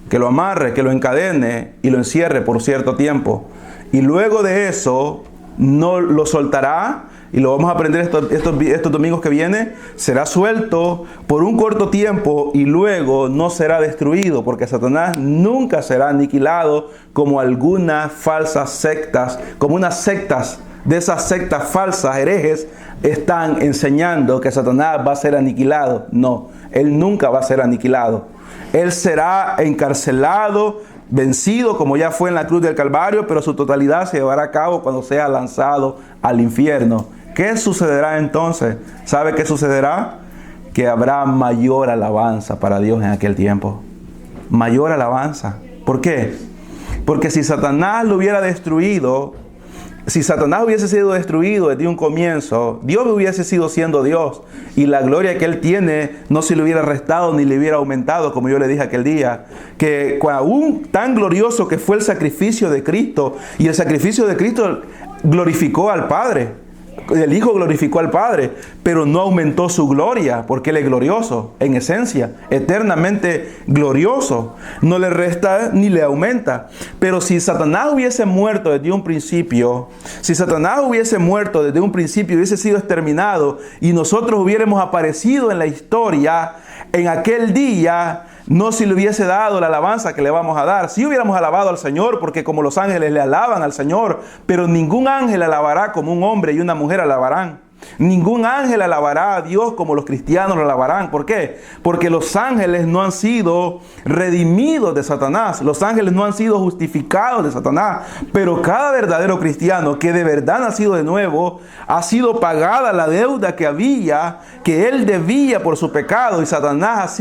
que lo amarre, que lo encadene y lo encierre por cierto tiempo. Y luego de eso no lo soltará. Y lo vamos a aprender estos domingos que vienen. Será suelto por un corto tiempo y luego no será destruido, porque Satanás nunca será aniquilado como algunas falsas sectas, como unas sectas. De esas sectas falsas, herejes, están enseñando que Satanás va a ser aniquilado. No, él nunca va a ser aniquilado. Él será encarcelado, vencido como ya fue en la cruz del Calvario, pero su totalidad se llevará a cabo cuando sea lanzado al infierno. ¿Qué sucederá entonces? ¿Sabe qué sucederá? Que habrá mayor alabanza para Dios en aquel tiempo. Mayor alabanza. ¿Por qué? Porque si Satanás lo hubiera destruido, si Satanás hubiese sido destruido desde un comienzo, Dios hubiese sido siendo Dios y la gloria que Él tiene no se le hubiera restado ni le hubiera aumentado, como yo le dije aquel día, que aún tan glorioso que fue el sacrificio de Cristo, y el sacrificio de Cristo glorificó al Padre. El Hijo glorificó al Padre, pero no aumentó su gloria, porque Él es glorioso, en esencia, eternamente glorioso. No le resta ni le aumenta. Pero si Satanás hubiese muerto desde un principio, hubiese sido exterminado, y nosotros hubiéramos aparecido en la historia, en aquel día, no se le hubiese dado la alabanza que le vamos a dar. Si hubiéramos alabado al Señor, porque como los ángeles le alaban al Señor, pero ningún ángel alabará como un hombre y una mujer alabarán. Ningún ángel alabará a Dios como los cristianos lo alabarán. ¿Por qué? Porque los ángeles no han sido redimidos de Satanás. Los ángeles no han sido justificados de Satanás. Pero cada verdadero cristiano que de verdad ha nacido de nuevo, ha sido pagada la deuda que él debía por su pecado. Y Satanás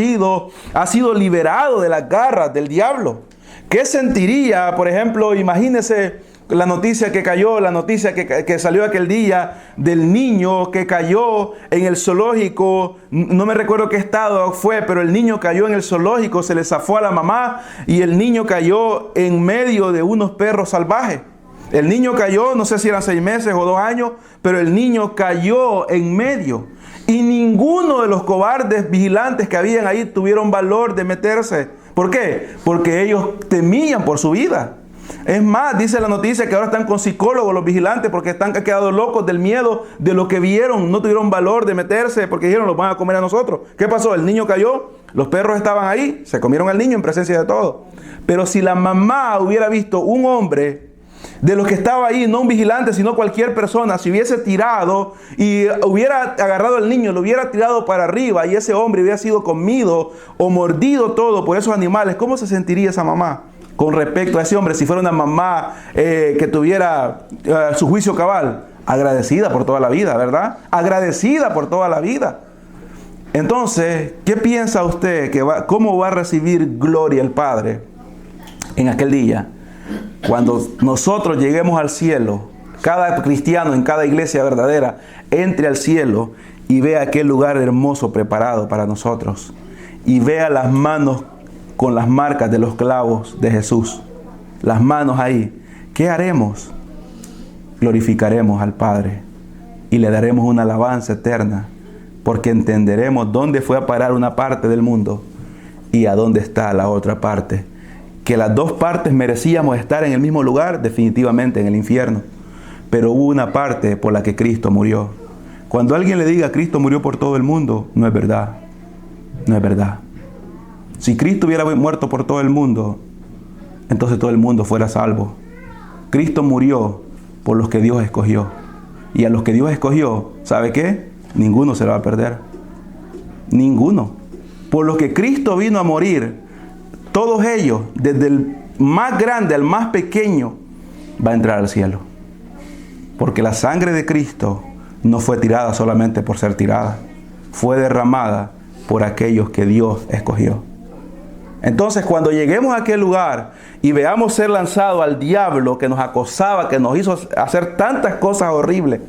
ha sido liberado de las garras del diablo. ¿Qué sentiría, por ejemplo, imagínese la noticia que salió aquel día del niño que cayó en el zoológico? No me recuerdo qué estado fue, pero el niño cayó en el zoológico, se le zafó a la mamá y el niño cayó en medio de unos perros salvajes. El niño cayó, no sé si eran 6 meses o 2 años, pero el niño cayó en medio. Y ninguno de los cobardes vigilantes que habían ahí tuvieron valor de meterse. ¿Por qué? Porque ellos temían por su vida. Es más, dice la noticia que ahora están con psicólogos los vigilantes porque han quedado locos del miedo de lo que vieron. No tuvieron valor de meterse porque dijeron, los van a comer a nosotros. ¿Qué pasó? El niño cayó, los perros estaban ahí, se comieron al niño en presencia de todos. Pero si la mamá hubiera visto un hombre de los que estaba ahí, no un vigilante, sino cualquier persona, si hubiese tirado y hubiera agarrado al niño, lo hubiera tirado para arriba y ese hombre hubiera sido comido o mordido todo por esos animales, ¿cómo se sentiría esa mamá con respecto a ese hombre? Si fuera una mamá que tuviera su juicio cabal, agradecida por toda la vida, ¿verdad? Agradecida por toda la vida. Entonces, ¿qué piensa usted cómo va a recibir gloria el Padre en aquel día? Cuando nosotros lleguemos al cielo, cada cristiano en cada iglesia verdadera entre al cielo y vea aquel lugar hermoso preparado para nosotros y vea las manos con las marcas de los clavos de Jesús, las manos ahí. ¿Qué haremos? glorificaremos al Padre y le daremos una alabanza eterna, porque entenderemos dónde fue a parar una parte del mundo y a dónde está la otra parte. Que las dos partes merecíamos estar en el mismo lugar, definitivamente en el infierno, pero hubo una parte por la que Cristo murió. Cuando alguien le diga Cristo murió por todo el mundo, no es verdad. No es verdad. Si Cristo hubiera muerto por todo el mundo, entonces todo el mundo fuera salvo. Cristo murió por los que Dios escogió. Y a los que Dios escogió, ¿sabe qué? Ninguno se lo va a perder. Ninguno. Por los que Cristo vino a morir, todos ellos, desde el más grande al más pequeño, va a entrar al cielo. Porque la sangre de Cristo no fue tirada solamente por ser tirada. Fue derramada por aquellos que Dios escogió. Entonces, cuando lleguemos a aquel lugar y veamos ser lanzado al diablo que nos acosaba, que nos hizo hacer tantas cosas horribles.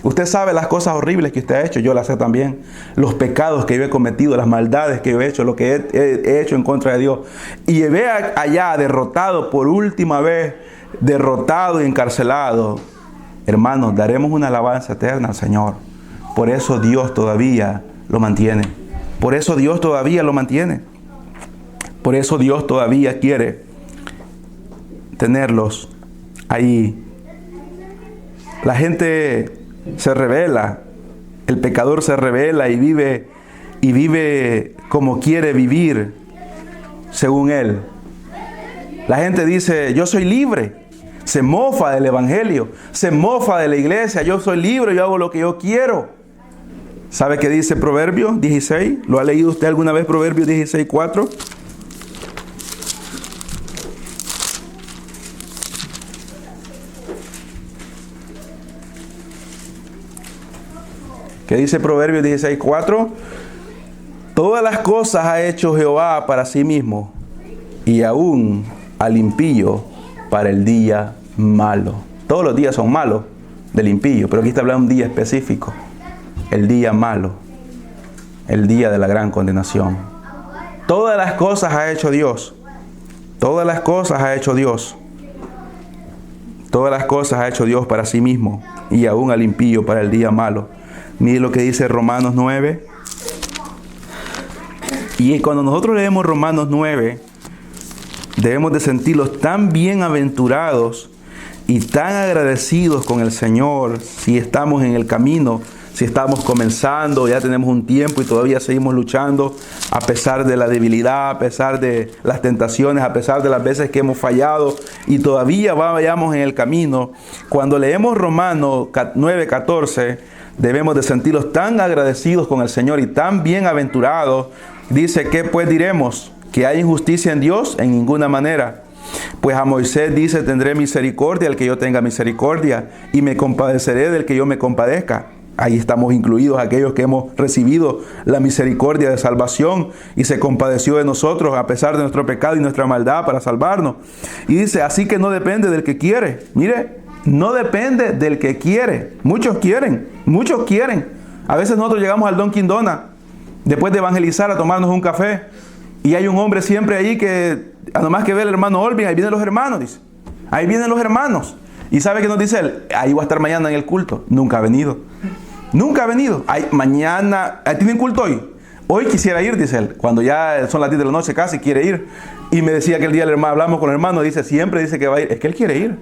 Usted sabe las cosas horribles que usted ha hecho, yo las sé también. Los pecados que yo he cometido, las maldades que yo he hecho, lo que he hecho en contra de Dios. Y ve allá derrotado por última vez, derrotado y encarcelado. Hermanos, daremos una alabanza eterna al Señor. Por eso Dios todavía lo mantiene. Por eso Dios todavía lo mantiene. Por eso Dios todavía quiere tenerlos ahí. La gente se rebela, el pecador se rebela y vive como quiere vivir según él. La gente dice, yo soy libre. Se mofa del evangelio, se mofa de la iglesia. Yo soy libre, yo hago lo que yo quiero. ¿Sabe qué dice Proverbios 16? ¿Lo ha leído usted alguna vez, Proverbios 16:4? ¿Qué dice Proverbios 16:4? Todas las cosas ha hecho Jehová para sí mismo, y aún al impío para el día malo. Todos los días son malos del impío, pero aquí está hablando de un día específico. El día malo, el día de la gran condenación. Todas las cosas ha hecho Dios. Todas las cosas ha hecho Dios. Todas las cosas ha hecho Dios para sí mismo, y aún al impío para el día malo. Mire lo que dice Romanos 9. Y cuando nosotros leemos Romanos 9, debemos de sentirlos tan bienaventurados y tan agradecidos con el Señor si estamos en el camino, si estamos comenzando, ya tenemos un tiempo y todavía seguimos luchando a pesar de la debilidad, a pesar de las tentaciones, a pesar de las veces que hemos fallado y todavía vayamos en el camino. Cuando leemos Romanos 9:14, debemos de sentirlos tan agradecidos con el Señor y tan bienaventurados. Dice, ¿qué pues diremos? ¿Que hay injusticia en Dios? En ninguna manera. Pues a Moisés dice, tendré misericordia del que yo tenga misericordia y me compadeceré del que yo me compadezca. Ahí estamos incluidos aquellos que hemos recibido la misericordia de salvación y se compadeció de nosotros a pesar de nuestro pecado y nuestra maldad para salvarnos. Y dice, así que no depende del que quiere. Mire, no depende del que quiere. Muchos quieren. A veces nosotros llegamos al Dunkin' Donuts después de evangelizar a tomarnos un café y hay un hombre siempre ahí que, nomás que ve al hermano Olvin, ahí vienen los hermanos, dice. Ahí vienen los hermanos. ¿Y sabe qué nos dice él? Ahí va a estar mañana en el culto. Nunca ha venido. Mañana, ¿tienen culto hoy? Hoy quisiera ir, dice él. Cuando ya son las 10 de la noche casi, quiere ir. Y me decía que el día del hermano, hablamos con el hermano, siempre dice que va a ir. Es que él quiere ir.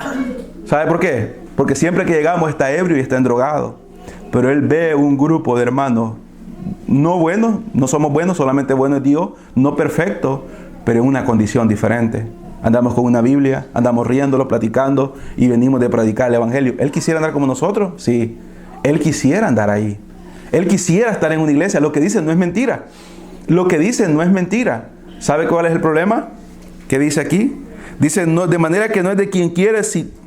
¿Sabe por qué? Porque siempre que llegamos está ebrio y está endrogado. Pero él ve un grupo de hermanos no buenos, no somos buenos, solamente bueno es Dios, no perfecto, pero en una condición diferente. Andamos con una Biblia, andamos riéndolo, platicando y venimos de predicar el evangelio. ¿Él quisiera andar como nosotros? Sí. Él quisiera andar ahí. Él quisiera estar en una iglesia. Lo que dice no es mentira. Lo que dice no es mentira. ¿Sabe cuál es el problema? ¿Qué dice aquí? Dice, no, de manera que no es de quien quiere,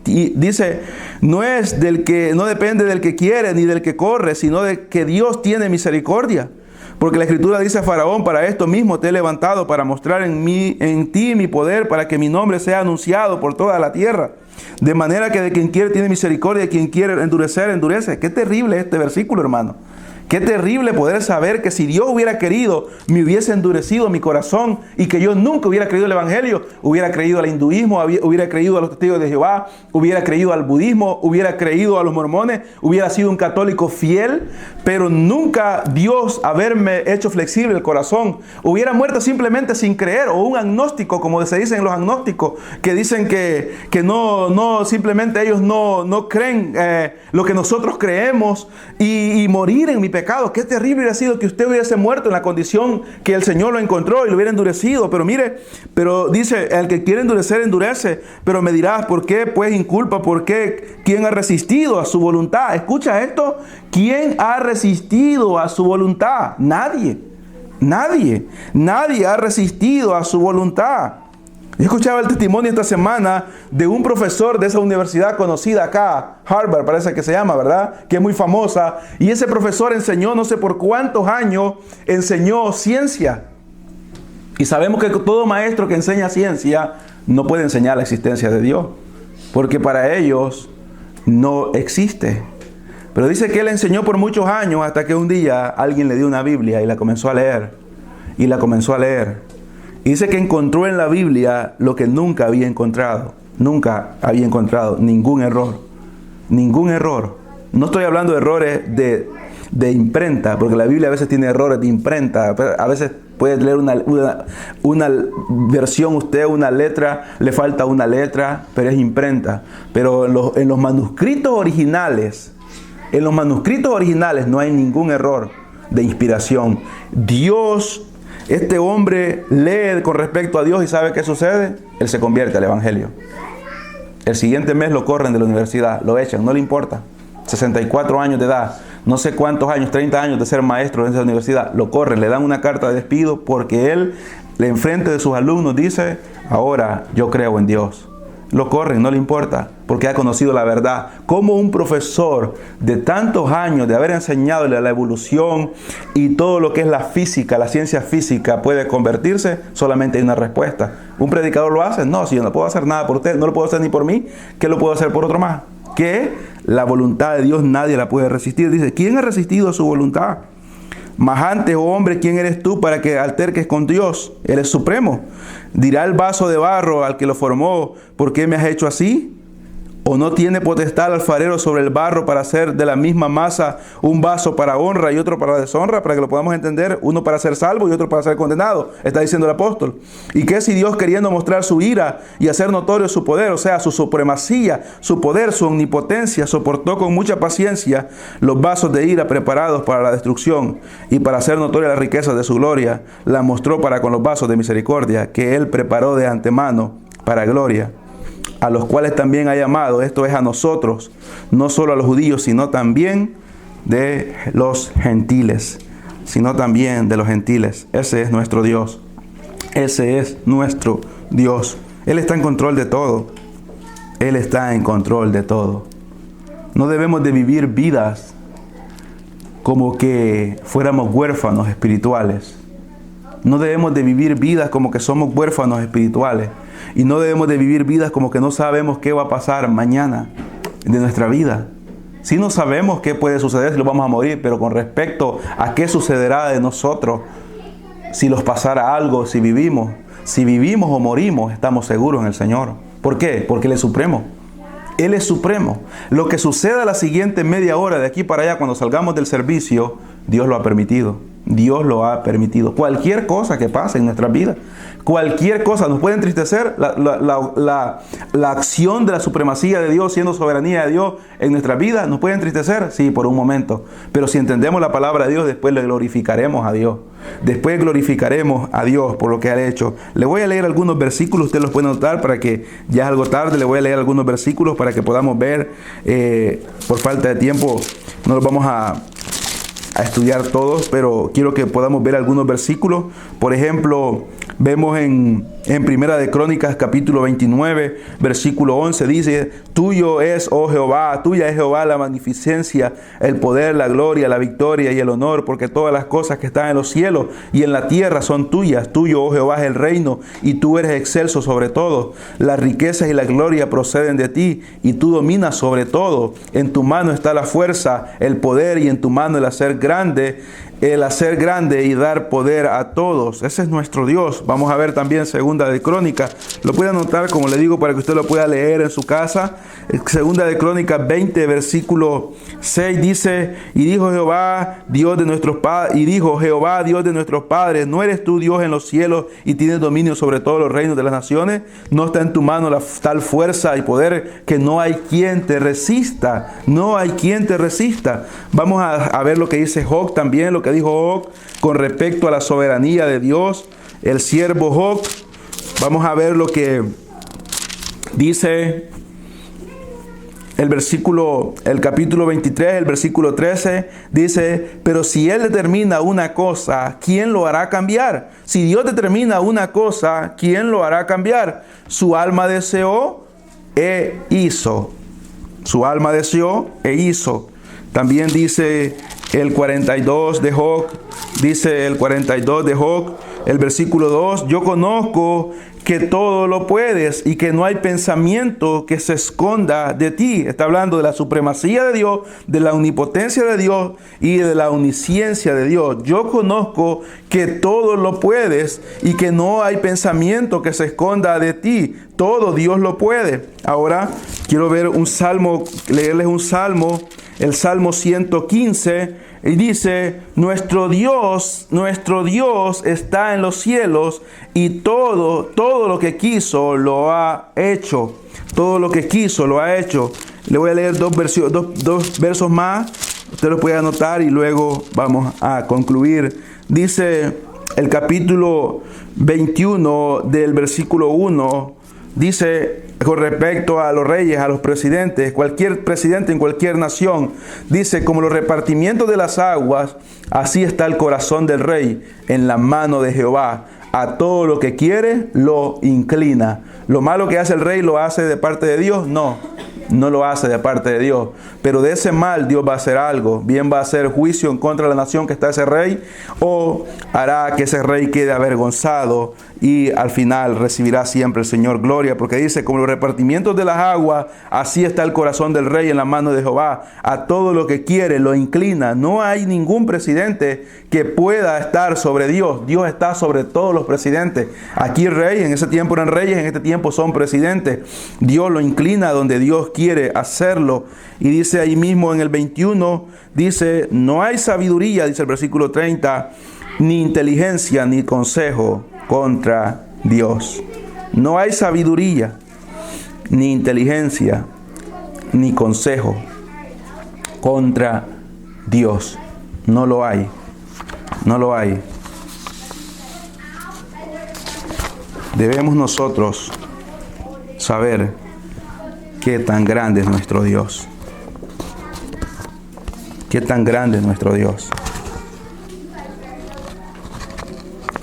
dice, no es del que, no depende del que quiere ni del que corre, sino de que Dios tiene misericordia. Porque la Escritura dice a Faraón, para esto mismo te he levantado, para mostrar en ti mi poder, para que mi nombre sea anunciado por toda la tierra. De manera que de quien quiere tiene misericordia, y quien quiere endurecer, endurece. Qué terrible este versículo, hermano. Qué terrible poder saber que si Dios hubiera querido, me hubiese endurecido mi corazón y que yo nunca hubiera creído el Evangelio, hubiera creído al hinduismo, hubiera creído a los testigos de Jehová, hubiera creído al budismo, hubiera creído a los mormones, hubiera sido un católico fiel, pero nunca Dios haberme hecho flexible el corazón. Hubiera muerto simplemente sin creer, o un agnóstico, como se dicen los agnósticos, que dicen que no simplemente ellos no creen lo que nosotros creemos y morir en mi pecado. Qué terrible hubiera sido que usted hubiese muerto en la condición que el Señor lo encontró y lo hubiera endurecido. Pero mire, pero dice, el que quiere endurecer, endurece. Pero me dirás, ¿por qué pues inculpa? ¿Por qué? ¿Quién ha resistido a su voluntad? Escucha esto. ¿Quién ha resistido a su voluntad? Nadie. Nadie ha resistido a su voluntad. Yo escuchaba el testimonio esta semana de un profesor de esa universidad conocida acá, Harvard parece que se llama, ¿verdad? Que es muy famosa. Y ese profesor enseñó no sé por cuántos años, enseñó ciencia. Y sabemos que todo maestro que enseña ciencia no puede enseñar la existencia de Dios, porque para ellos no existe. Pero dice que él enseñó por muchos años hasta que un día alguien le dio una Biblia y la comenzó a leer. Y la comenzó a leer. Y dice que encontró en la Biblia lo que nunca había encontrado. Nunca había encontrado ningún error. Ningún error. No estoy hablando de errores de imprenta, porque la Biblia a veces tiene errores de imprenta. A veces puede leer una versión usted, una letra, le falta una letra, pero es imprenta. Pero en los manuscritos originales, no hay ningún error de inspiración. Dios, este hombre lee con respecto a Dios y ¿sabe qué sucede? Él se convierte al Evangelio. El siguiente mes lo corren de la universidad, lo echan, no le importa. 64 años de edad, no sé cuántos años, 30 años de ser maestro en esa universidad, lo corren, le dan una carta de despido porque él, enfrente de sus alumnos, dice, ahora yo creo en Dios. Lo corren, no le importa, porque ha conocido la verdad. ¿Cómo un profesor de tantos años de haber enseñado la evolución y todo lo que es la física, la ciencia física, puede convertirse? Solamente hay una respuesta. ¿Un predicador lo hace? No, si yo no puedo hacer nada por usted, no lo puedo hacer ni por mí, ¿qué lo puedo hacer por otro más? Que la voluntad de Dios nadie la puede resistir. Dice, ¿quién ha resistido a su voluntad? Majante, oh hombre, ¿quién eres tú para que alterques con Dios? Él es supremo. Dirá el vaso de barro al que lo formó, ¿por qué me has hecho así? ¿O no tiene potestad el alfarero sobre el barro para hacer de la misma masa un vaso para honra y otro para deshonra? Para que lo podamos entender, uno para ser salvo y otro para ser condenado, está diciendo el apóstol. ¿Y qué si Dios, queriendo mostrar su ira y hacer notorio su poder, o sea, su supremacía, su poder, su omnipotencia, soportó con mucha paciencia los vasos de ira preparados para la destrucción, y para hacer notoria las riquezas de su gloria, la mostró para con los vasos de misericordia que Él preparó de antemano para gloria, a los cuales también ha llamado, esto es a nosotros, no solo a los judíos, sino también de los gentiles. Ese es nuestro Dios. Ese es nuestro Dios. Él está en control de todo. Él está en control de todo. No debemos de vivir vidas como que fuéramos huérfanos espirituales. No debemos de vivir vidas como que somos huérfanos espirituales. Y no debemos de vivir vidas como que no sabemos qué va a pasar mañana de nuestra vida. Sí, no sabemos qué puede suceder si lo vamos a morir, pero con respecto a qué sucederá de nosotros si nos pasara algo, si vivimos o morimos, estamos seguros en el Señor. ¿Por qué? Porque Él es supremo. Él es supremo. Lo que suceda la siguiente media hora de aquí para allá cuando salgamos del servicio, Dios lo ha permitido. Dios lo ha permitido. Cualquier cosa que pase en nuestra vida, cualquier cosa nos puede entristecer. La acción de la supremacía de Dios, siendo soberanía de Dios en nuestra vida, nos puede entristecer, sí, por un momento. Pero si entendemos la palabra de Dios, después le glorificaremos a Dios. Después glorificaremos a Dios por lo que ha hecho. Le voy a leer algunos versículos, usted los puede notar para que ya es algo tarde. Le voy a leer algunos versículos para que podamos ver. Por falta de tiempo no los vamos a estudiar todos, pero quiero que podamos ver algunos versículos. Por ejemplo, vemos en Primera de Crónicas capítulo 29 versículo 11, dice: tuyo es, oh Jehová, tuya es Jehová la magnificencia, el poder, la gloria, la victoria y el honor, porque todas las cosas que están en los cielos y en la tierra son tuyas. Tuyo, oh Jehová, es el reino, y tú eres excelso sobre todo. Las riquezas y la gloria proceden de ti, y tú dominas sobre todo. En tu mano está la fuerza, el poder, y en tu mano el hacer grande, el hacer grande y dar poder a todos. Ese es nuestro Dios. Vamos a ver también Segunda de Crónicas. Lo puede anotar, como le digo, para que usted lo pueda leer en su casa. Segunda de Crónicas 20, versículo 6 dice: y dijo Jehová, Dios de nuestros padres, ¿no eres tú Dios en los cielos y tienes dominio sobre todos los reinos de las naciones? ¿No está en tu mano tal fuerza y poder que no hay quien te resista? No hay quien te resista. Vamos a ver lo que dice Job también, lo que dijo Job con respecto a la soberanía de Dios, el siervo Job. Vamos a ver lo que dice el capítulo 23, el versículo 13, dice: pero si Él determina una cosa, ¿quién lo hará cambiar? Si Dios determina una cosa, ¿quién lo hará cambiar? Su alma deseó e hizo. Su alma deseó e hizo. También dice el 42 de Job, el versículo 2: yo conozco que todo lo puedes y que no hay pensamiento que se esconda de ti. Está hablando de la supremacía de Dios, de la omnipotencia de Dios y de la omnisciencia de Dios. Yo conozco que todo lo puedes y que no hay pensamiento que se esconda de ti. Todo Dios lo puede. Ahora quiero ver un salmo, leerles un salmo, el Salmo 115. Y dice: nuestro Dios está en los cielos y todo lo que quiso lo ha hecho. Todo lo que quiso lo ha hecho. Le voy a leer dos versos más. Usted los puede anotar y luego vamos a concluir. Dice el capítulo 21 del versículo 1. Dice con respecto a los reyes, a los presidentes, cualquier presidente en cualquier nación, dice: como los repartimientos de las aguas, así está el corazón del rey en la mano de Jehová. A todo lo que quiere lo inclina. Lo malo que hace el rey, ¿lo hace de parte de Dios? No lo hace de parte de Dios. Pero de ese mal Dios va a hacer algo. Bien va a hacer juicio en contra de la nación que está ese rey, o hará que ese rey quede avergonzado y al final recibirá siempre el Señor gloria. Porque dice: como los repartimientos de las aguas, así está el corazón del rey en la mano de Jehová. A todo lo que quiere lo inclina. No hay ningún presidente que pueda estar sobre Dios. Dios está sobre todos los presidentes. Aquí rey, en ese tiempo eran reyes, en este tiempo son presidentes. Dios lo inclina donde Dios quiere hacerlo. Y dice ahí mismo en el 21, dice: no hay sabiduría, dice el versículo 30, ni inteligencia ni consejo contra Dios. No hay sabiduría, ni inteligencia, ni consejo contra Dios. No lo hay. No lo hay. Debemos nosotros saber qué tan grande es nuestro Dios. Qué tan grande es nuestro Dios.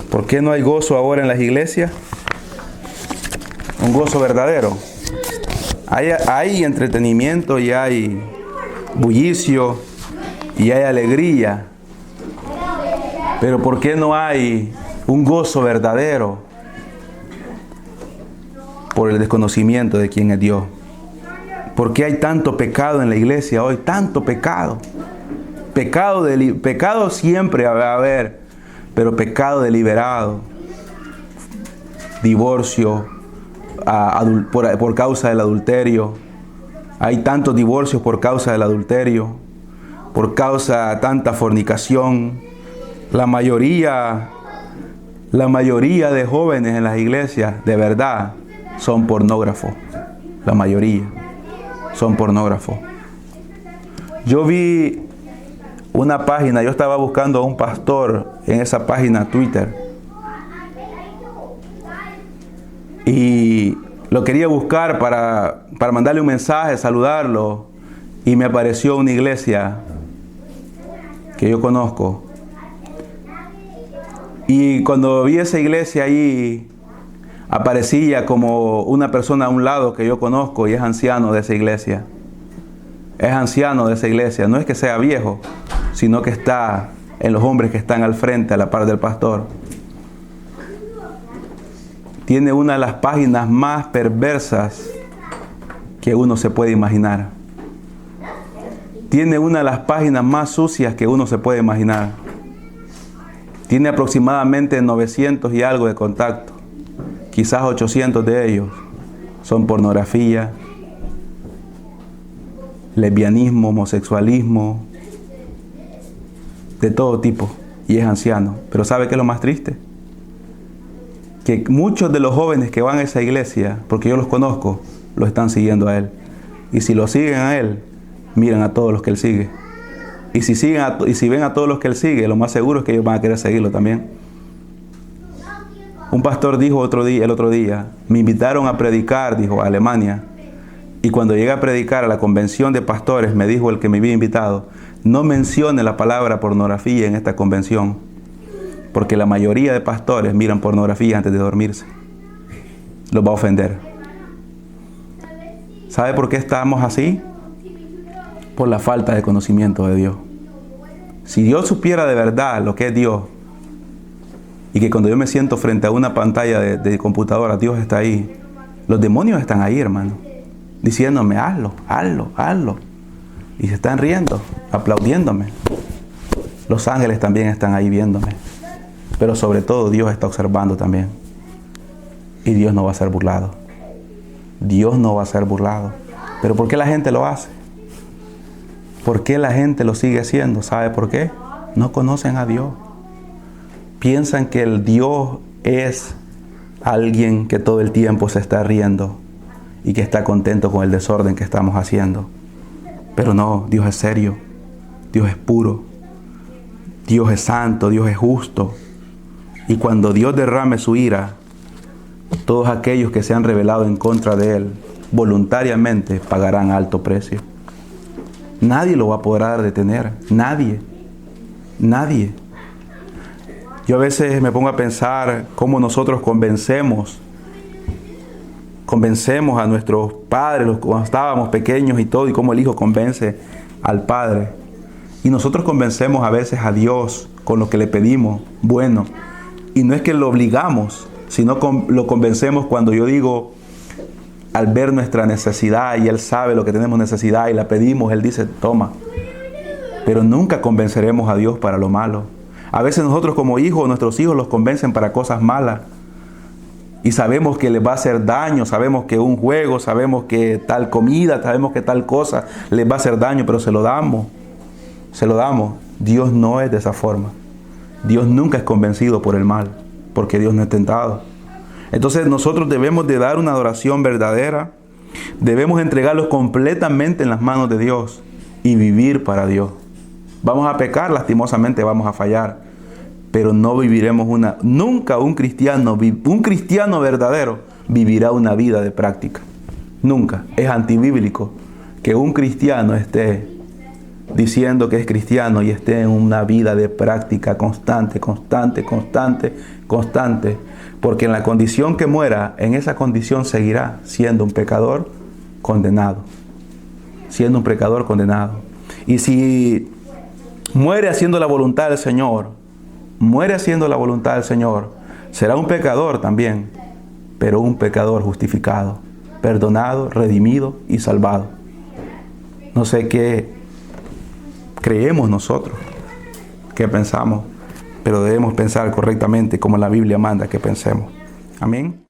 ¿Por qué no hay gozo ahora en las iglesias? Un gozo verdadero. Hay entretenimiento y hay bullicio y hay alegría. Pero ¿por qué no hay un gozo verdadero? Por el desconocimiento de quién es Dios. ¿Por qué hay tanto pecado en la iglesia hoy? Tanto pecado. Pecado siempre va a haber, pero pecado deliberado. Divorcio por causa del adulterio. Hay tantos divorcios por causa del adulterio, por causa de tanta fornicación. La mayoría de jóvenes en las iglesias, de verdad, son pornógrafos. La mayoría son pornógrafos. Yo vi una página, yo estaba buscando a un pastor en esa página Twitter. Y lo quería buscar para mandarle un mensaje, saludarlo. Y me apareció una iglesia que yo conozco. Y cuando vi esa iglesia ahí, aparecía como una persona a un lado que yo conozco y es anciano de esa iglesia. Es anciano de esa iglesia. No es que sea viejo, sino que está en los hombres que están al frente, a la par del pastor. Tiene una de las páginas más perversas que uno se puede imaginar. tiene una de las páginas más sucias que uno se puede imaginar. Tiene aproximadamente 900 y algo de contactos. Quizás 800 de ellos son pornografía, lesbianismo, homosexualismo, de todo tipo. Y es anciano. Pero ¿sabe qué es lo más triste? Que muchos de los jóvenes que van a esa iglesia, porque yo los conozco, lo están siguiendo a él. Y si lo siguen a él, miran a todos los que él sigue. Y si ven a todos los que él sigue, lo más seguro es que ellos van a querer seguirlo también. Un pastor dijo el otro día, me invitaron a predicar, dijo, a Alemania. Y cuando llegué a predicar a la convención de pastores, me dijo el que me había invitado, no mencione la palabra pornografía en esta convención, porque la mayoría de pastores miran pornografía antes de dormirse. Los va a ofender. ¿Sabe por qué estamos así? Por la falta de conocimiento de Dios. Si Dios supiera de verdad lo que es Dios, y que cuando yo me siento frente a una pantalla de computadora, Dios está ahí, los demonios están ahí, hermano, diciéndome, hazlo, hazlo, hazlo. Y se están riendo, aplaudiéndome. Los ángeles también están ahí viéndome. Pero sobre todo Dios está observando también. Y Dios no va a ser burlado. Dios no va a ser burlado. ¿Pero por qué la gente lo hace? ¿Por qué la gente lo sigue haciendo? ¿Sabe por qué? No conocen a Dios. Piensan que el Dios es alguien que todo el tiempo se está riendo y que está contento con el desorden que estamos haciendo. Pero no, Dios es serio, Dios es puro, Dios es santo, Dios es justo. Y cuando Dios derrame su ira, todos aquellos que se han rebelado en contra de Él, voluntariamente pagarán alto precio. Nadie lo va a poder detener, nadie, nadie. Yo a veces me pongo a pensar cómo nosotros convencemos a nuestros padres cuando estábamos pequeños y todo, y cómo el hijo convence al padre. Y nosotros convencemos a veces a Dios con lo que le pedimos, bueno, y no es que lo obligamos, sino lo convencemos cuando yo digo, al ver nuestra necesidad y Él sabe lo que tenemos necesidad y la pedimos, Él dice, toma. Pero nunca convenceremos a Dios para lo malo. A veces nosotros como hijos, nuestros hijos los convencen para cosas malas. Y sabemos que les va a hacer daño, sabemos que un juego, sabemos que tal comida, sabemos que tal cosa les va a hacer daño, pero se lo damos. Se lo damos. Dios no es de esa forma. Dios nunca es convencido por el mal, porque Dios no es tentado. Entonces nosotros debemos de dar una adoración verdadera, debemos entregarlos completamente en las manos de Dios y vivir para Dios. Vamos a pecar, lastimosamente vamos a fallar, pero no viviremos nunca un cristiano verdadero vivirá una vida de práctica. Nunca. Es antibíblico que un cristiano esté diciendo que es cristiano y esté en una vida de práctica constante, porque en la condición que muera, en esa condición seguirá siendo un pecador condenado. Siendo un pecador condenado. Y si muere haciendo la voluntad del Señor, será un pecador también, pero un pecador justificado, perdonado, redimido y salvado. No sé qué creemos nosotros, qué pensamos, pero debemos pensar correctamente como la Biblia manda que pensemos. Amén.